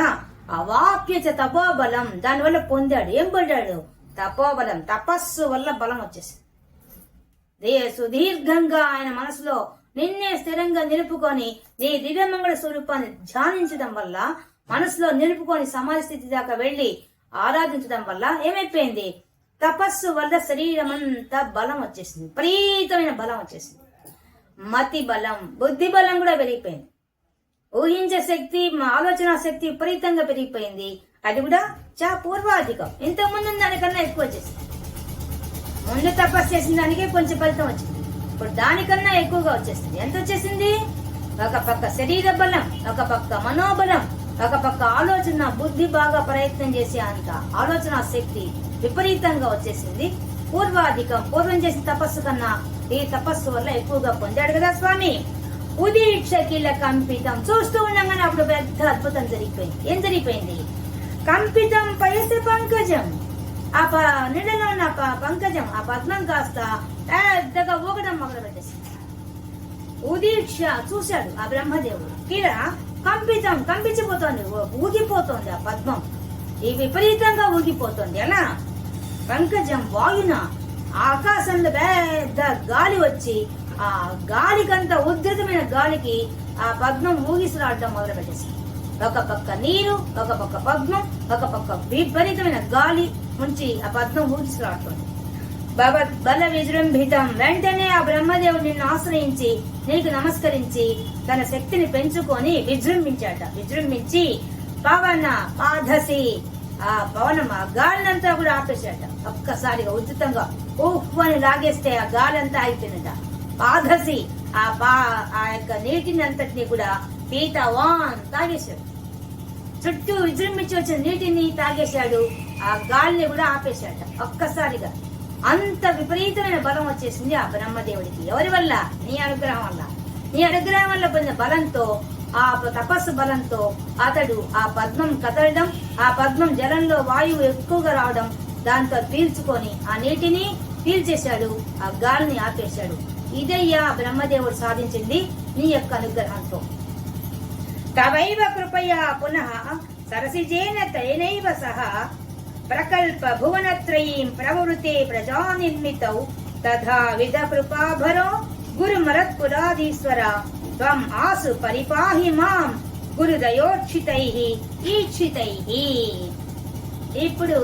అవాప్యచ తపోబలం, దానివల్ల పొందాడు. ఏం పొందాడు, తపోబలం, తపస్సు వల్ల బలం వచ్చేసింది. సుదీర్ఘంగా ఆయన మనసులో నిన్నే స్థిరంగా నిలుపుకొని నీ దివ్యమంగళ స్వరూపాన్ని ధ్యానించడం వల్ల, మనసులో నిలుపుకొని సమాధి స్థితి దాకా వెళ్లి ఆరాధించడం వల్ల ఏమైపోయింది, తపస్సు వల్ల శరీరం అంతా బలం వచ్చేసింది, విపరీతమైన బలం వచ్చేసింది. మతి బలం, బుద్ధి బలం కూడా పెరిగిపోయింది. ఊహించే శక్తి, ఆలోచన శక్తి విపరీతంగా పెరిగిపోయింది. అది కూడా పూర్వాధికం, ఇంతకుముందు దానికన్నా ఎక్కువ వచ్చేసింది. ముందు తపస్సు చేసిన దానికే కొంచెం ఫలితం వచ్చింది, ఇప్పుడు దానికన్నా ఎక్కువగా వచ్చేసింది. ఎంత వచ్చేసింది, ఒక పక్క శరీర బలం, ఒక పక్క మనోబలం, ఒక పక్క ఆలోచన బుద్ధి బాగా ప్రయత్నం చేసే అంత ఆలోచన శక్తి విపరీతంగా వచ్చేసింది. పూర్వాధికం, పూర్వం చేసిన తపస్సు కన్నా ఈ తపస్సు వల్ల ఎక్కువగా పొందాడు కదా స్వామి. ఉదీక్ష కిల కంపితం, చూస్తూ ఉండగానే అప్పుడు పెద్ద అద్భుతం జరిగిపోయింది. ఏం జరిగిపోయింది, కంపితం పయసి పంకజం, ఆ నీడలో ఉన్న పంకజం, ఆ పద్మం కాస్త పెద్దగా ఊగడం మొదలు పెట్టేసింది. ఉదీక్ష చూశాడు ఆ బ్రహ్మదేవుడు, కిల కంపితం, కంపించిపోతోంది, ఊగిపోతోంది ఆ పద్మం, ఈ విపరీతంగా ఊగిపోతోంది. ఎలా, పంకజం వాయున, ఆకాశంలో పెద్ద గాలి వచ్చి ఆ గాలికంతా ఉధృతమైన గాలికి ఆ పద్మం ఊగిసలాడటం మొదలు పెట్టేసింది. ఒక పక్క నీరు, ఒక పక్క పద్మం, ఒక పక్క విపరీతమైన గాలి నుంచి ఆ పద్మం ఊగిసలాడుతోంది. బల విజృంభితం, వెంటనే ఆ బ్రహ్మదేవుడు నిన్ను ఆశ్రయించి నీకు నమస్కరించి తన శక్తిని పెంచుకొని విజృంభించాట. విజృంభించి పవన పాధసి, ఆ పవనం ఆ గాలినంతా కూడా ఆపేశాట. ఒక్కసారిగా ఉచితంగా ఊహ్ అని లాగేస్తే ఆ గాలి అంతా అయిపోయినట. పాధసి, ఆ యొక్క నీటిని అంతటిని కూడా పీతవాన్ తాగేశాడు. చుట్టూ విజృంభించి వచ్చిన నీటిని తాగేశాడు, ఆ గాలిని కూడా ఆపేశాట. ఒక్కసారిగా అంత విపరీతమైన బలం వచ్చేసింది ఆ బ్రహ్మదేవుడికి. ఎవరి వల్ల, నీ అనుగ్రహం వల్ల. నీ అనుగ్రహం వల్ల పొందిన బలంతో, ఆ తపస్సు బలంతో అతడు ఆ పద్మం కదలడం, ఆ పద్మం జలంలో వాయువు ఎక్కువగా రావడం, దాంతో పీల్చుకొని ఆ నీటిని పీల్చేశాడు, ఆ గాలిని ఆపేశాడు. ఇదయ్యా బ్రహ్మదేవుడు సాధించింది నీ యొక్క అనుగ్రహంతో. తవైవ కృపయా పునః సరసిజేన తైనైవ సహ ప్రకల్ప భువనత్రయీం ప్రవృతే ప్రజా నిర్మితౌ తథా విధ కృపాభరో గురుమరత్ పురాధీశ్వర త్వం ఆసు పరిపాహి మాం గురుదయోక్షితైః ఈక్షితైః. ఇప్పుడు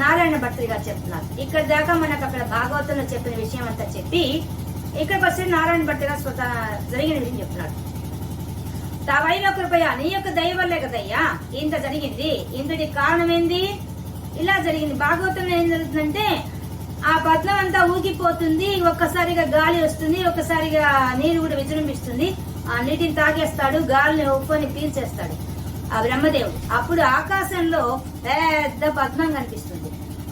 నారాయణ భట్టు గారు చెప్తున్నారు. ఇక్కడ దాకా మనకు అక్కడ భాగవతంలో చెప్పిన విషయం అంతా చెప్పి ఇక్కడికి వస్తే నారాయణ భట్టు గారు స్వతः జరిగిన విషయం చెప్తున్నాడు. తావైన కృపయ నీ యొక్క దయ వల్లే కదయ్యా ఇంత జరిగింది. ఇంతటి కారణం ఏంది? ఇలా జరిగింది. భాగవతంలో ఏం జరుగుతుందంటే ఆ పద్మం అంతా ఊగిపోతుంది, ఒక్కసారిగా గాలి వస్తుంది, ఒక్కసారిగా నీరు కూడా విజృంభిస్తుంది. ఆ నీటిని తాగేస్తాడు, గాలిని ఉప్పుని పీల్చేస్తాడు ఆ బ్రహ్మదేవుడు. అప్పుడు ఆకాశంలో పెద్ద పద్మం కనిపిస్తుంది.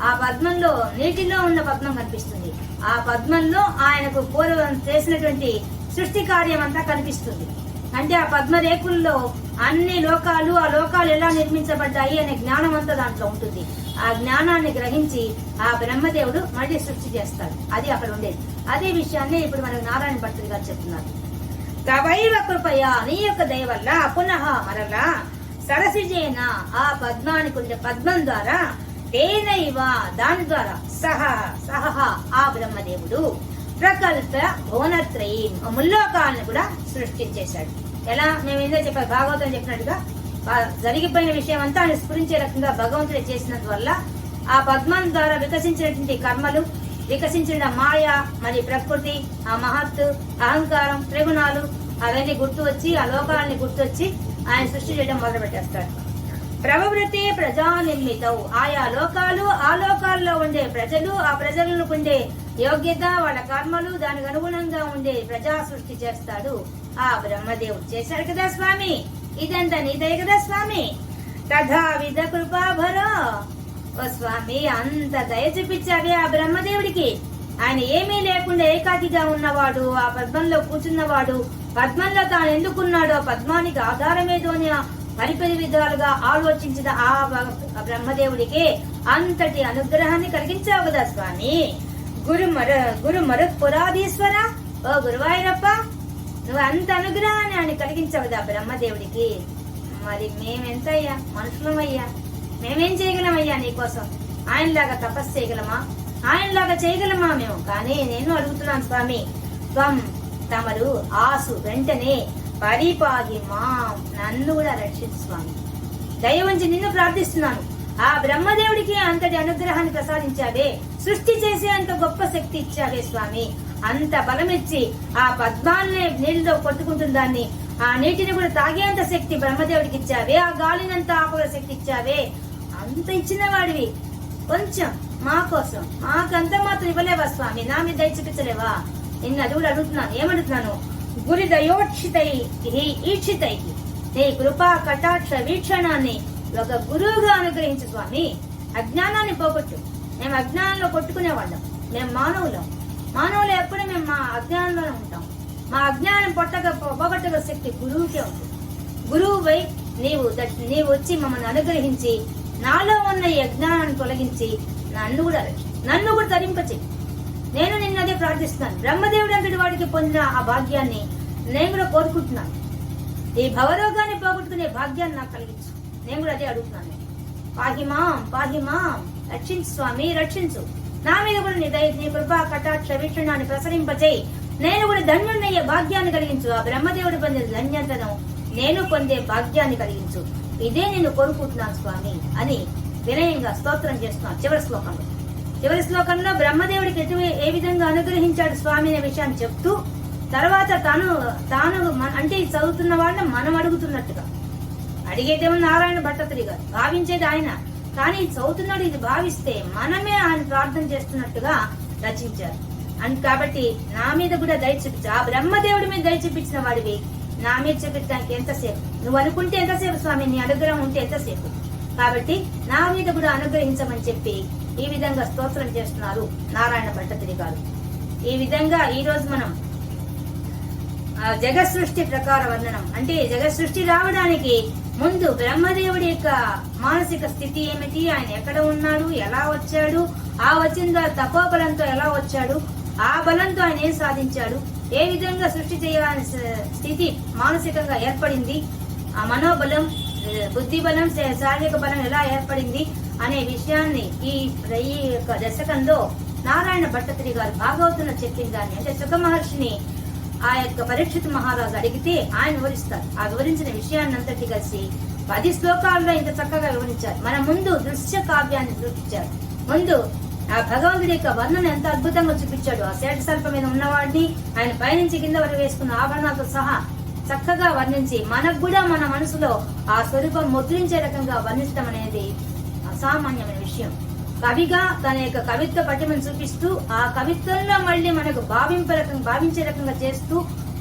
ఆ పద్మంలో నీటిలో ఉన్న పద్మం కనిపిస్తుంది. ఆ పద్మంలో ఆయనకు పూర్వం చేసినటువంటి సృష్టి కార్యం అంతా కనిపిస్తుంది. అంటే ఆ పద్మరేకుల్లో అన్ని లోకాలు, ఆ లోకాలు ఎలా నిర్మించబడ్డాయి అనే జ్ఞానం అంతా దాంట్లో ఉంటుంది. ఆ జ్ఞానాన్ని గ్రహించి ఆ బ్రహ్మదేవుడు మళ్ళీ సృష్టి చేస్తాడు. అది అక్కడ ఉండేది. అదే విషయాన్ని ఇప్పుడు మనకు నారాయణ భట్టు గారు చెప్తున్నారు. తవైవ కృపయ నీ యొక్క దయ వల్ల పునః మరలా సరసిజేన ఆ పద్మానికి ఉండే పద్మం ద్వారా తేనైవ దాని ద్వారా సహ ఆ బ్రహ్మదేవుడు ప్రకల్ప భువనత్రయీ ముల్లోకాలను కూడా సృష్టించేశాడు. ఎలా మేము ఏదో చెప్పారు, భాగవతం చెప్పినట్టుగా జరిగిపోయిన విషయం అంతా ఆయన స్ఫురించే రకంగా భగవంతుడు చేసినందువల్ల ఆ పద్మం ద్వారా వికసించినటువంటి కర్మలు, వికసించిన మాయ, మరి ప్రకృతి, ఆ మహత్తు, అహంకారం, త్రిగుణాలు అవన్నీ గుర్తు వచ్చి ఆ లోకాలని గుర్తొచ్చి ఆయన సృష్టి చేయడం మొదలు పెట్టేస్తాడు. ప్రవృత్తి ప్రజా నిర్మితం ఆయా లోకాలు, ఆ లోకాల్లో ఉండే ప్రజలు, ఆ ప్రజలకు ఉండే యోగ్యత, వాళ్ళ కర్మలు, దానికి అనుగుణంగా ఉండే ప్రజా సృష్టి చేస్తాడు ఆ బ్రహ్మదేవుడు. చేశాడు కదా స్వామి, ఇదంతా నీదే కదా స్వామి. తథా విధ కృపాభరో ఓ స్వామి అంత దయ చూపించావే ఆ బ్రహ్మదేవుడికి. ఆయన ఏమీ లేకుండా ఏకాకిగా ఉన్నవాడు, ఆ పద్మంలో కూర్చున్నవాడు, పద్మంలో తాను ఎందుకున్నాడో, పద్మానికి ఆధారమేదో అని పరిపరి విధాలుగా ఆలోచించిన ఆ బ్రహ్మదేవుడికి అంతటి అనుగ్రహాన్ని కలిగించావు కదా స్వామి. గురు మరుత్ పురాధీశ్వర ఓ గురువాయూరప్ప, నువ్వు అంత అనుగ్రహాన్ని ఆయన కలిగించావు కదా బ్రహ్మదేవుడికి. మరి మేమెంతయ్యా మనుషులమయ్యా, మేమేం చేయగలమయ్యా నీకోసం? ఆయనలాగా తపస్సు చేయగలమా? ఆయనలాగా చేయగలమా మేము? కానీ నేను అడుగుతున్నాను స్వామి, త్వం తమరు ఆసు వెంటనే పరిపాహి మాం నన్ను కూడా రక్షించు స్వామి. దయ ఉంచి నిన్ను ప్రార్థిస్తున్నాను. ఆ బ్రహ్మదేవుడికి అంతటి అనుగ్రహాన్ని ప్రసాదించావే, సృష్టి చేసే అంత గొప్ప శక్తి ఇచ్చావే స్వామి. అంత బలమిచ్చి ఆ పద్మాన్ని నీళ్ళలో కొట్టుకుంటున్న దాన్ని, ఆ నీటిని కూడా తాగేంత శక్తి బ్రహ్మదేవుడికి ఇచ్చావే, ఆ గాలినంత ఆపగల శక్తి ఇచ్చావే. అంత ఇచ్చిన వాడివి కొంచెం మా కోసం మాకంత మాత్రం ఇవ్వలేవా స్వామి? నా మీద దయ చూపించలేవా? నిన్ను అది కూడా అడుగుతున్నాను. ఏమడుగుతున్నాను? గురి దయోక్షితై ఈక్షితై నీ కృపా కటాక్ష వీక్షణాన్ని ఒక గురువుగా అనుగ్రహించు స్వామి. అజ్ఞానాన్ని పోగొట్టు. మేము అజ్ఞానంలో కొట్టుకునేవాళ్ళం. మేము మానవులు ఎప్పుడు మేము మా అజ్ఞానంలోనే ఉంటాం. మా అజ్ఞానం పోగొట్టగల శక్తి గురువుకే ఉంటుంది. గురువుపై నీవు వచ్చి మమ్మల్ని అనుగ్రహించి నాలో ఉన్న ఈ అజ్ఞానాన్ని తొలగించి నన్ను కూడా తరింపచేయి. నేను నిన్నదే ప్రార్థిస్తున్నాను. బ్రహ్మదేవుడు అంతటి వాడికి పొందిన ఆ భాగ్యాన్ని నేను కూడా కోరుకుంటున్నాను. ఈ భవరోగాన్ని పోగొట్టుకునే భాగ్యాన్ని నాకు కలిగించు. నేను కూడా అదే అడుగుతున్నాను. పాహిమాం రక్షించు స్వామి, రక్షించు. నా మీద కూడా నీ కృపా కటాక్ష వీక్షణాన్ని ప్రసరింపచేయి. నేను కూడా ధన్యున్నయ్యే భాగ్యాన్ని కలిగించు. ఆ బ్రహ్మదేవుడు పొందే ధన్యతను నేను పొందే భాగ్యాన్ని కలిగించు. ఇదే నేను కోరుకుంటున్నాను స్వామి అని వినయంగా స్తోత్రం చేస్తున్నాను. చివరి శ్లోకంలో బ్రహ్మదేవుడికి ఏ విధంగా అనుగ్రహించాడు స్వామి అనే విషయాన్ని చెప్తూ, తర్వాత తాను అంటే చదువుతున్న వాళ్ళని మనం అడుగుతున్నట్టుగా, అడిగేదేమో నారాయణ భట్టతిరి గారు, భావించేది ఆయన, కానీ చదువుతున్నాడు ఇది భావిస్తే మనమే ఆయన ప్రార్థన చేస్తున్నట్టుగా రచించారు. కాబట్టి నా మీద కూడా దయ చూపించు. ఆ బ్రహ్మదేవుడి మీద దయ చూపించిన వాడివి నా మీద చూపించడానికి ఎంతసేపు? నువ్వు అనుకుంటే ఎంతసేపు స్వామి? నీ అనుగ్రహం ఉంటే ఎంతసేపు? కాబట్టి నా మీద కూడా అనుగ్రహించమని చెప్పి ఈ విధంగా స్తోత్రం చేస్తున్నారు నారాయణ భట్టతిరి గారు. ఈ విధంగా ఈ రోజు మనం జగత్ సృష్టి ప్రకార వర్ణనం, అంటే జగత్ సృష్టి రావడానికి ముందు బ్రహ్మదేవుడి యొక్క మానసిక స్థితి ఏమిటి, ఆయన ఎక్కడ ఉన్నాడు, ఎలా వచ్చాడు, ఆ వచ్చిన తపోబలంతో ఎలా వచ్చాడు, ఆ బలంతో ఆయన ఏం సాధించాడు, ఏ విధంగా సృష్టి చేయాలని స్థితి మానసికంగా ఏర్పడింది, ఆ మనోబలం, బుద్ధి బలం, శారీరక బలం ఎలా ఏర్పడింది అనే విషయాన్ని ఈ యొక్క దశకంలో నారాయణ భట్టతిరి గారు భాగవతంలో చెప్పిన దాన్ని, అంటే సుఖ మహర్షిని ఆ యొక్క పరీక్షిత్ మహారాజు అడిగితే ఆయన వివరిస్తారు. ఆ వివరించిన విషయాన్ని అంతటి కలిసి 10 శ్లోకాల్లో ఇంత చక్కగా వివరించారు. మన ముందు దృశ్య కావ్యాన్ని చూపించారు. ముందు ఆ భగవంతుడి యొక్క వర్ణన ఎంత అద్భుతంగా చూపించాడు. ఆ శేష సర్పం మీద ఉన్నవాడిని, ఆయన పైనుంచి కింద వరకు వేసుకున్న ఆభరణాలతో సహా చక్కగా వర్ణించి మనకు కూడా మన మనసులో ఆ స్వరూపం ముద్రించే రకంగా వర్ణించడం అనేది అసామాన్యమైన విషయం. కవిగా తన యొక్క కవిత్వ పటిమను చూపిస్తూ ఆ కవిత్వంలో మళ్ళీ మనకు భావించే రకంగా చేస్తూ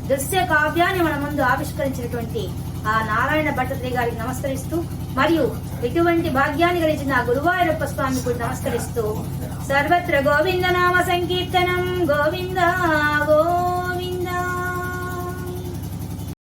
దృశ్య కావ్యాన్ని మన ముందు ఆవిష్కరించినటువంటి ఆ నారాయణ భట్టతిరి గారికి నమస్కరిస్తూ, మరియు ఇటువంటి భాగ్యాన్ని కలిగిన ఆ గురువాయూరప్ప స్వామి కూడా నమస్కరిస్తూ, సర్వత్ర గోవింద నామ సంకీర్తనం, గోవింద గోవింద.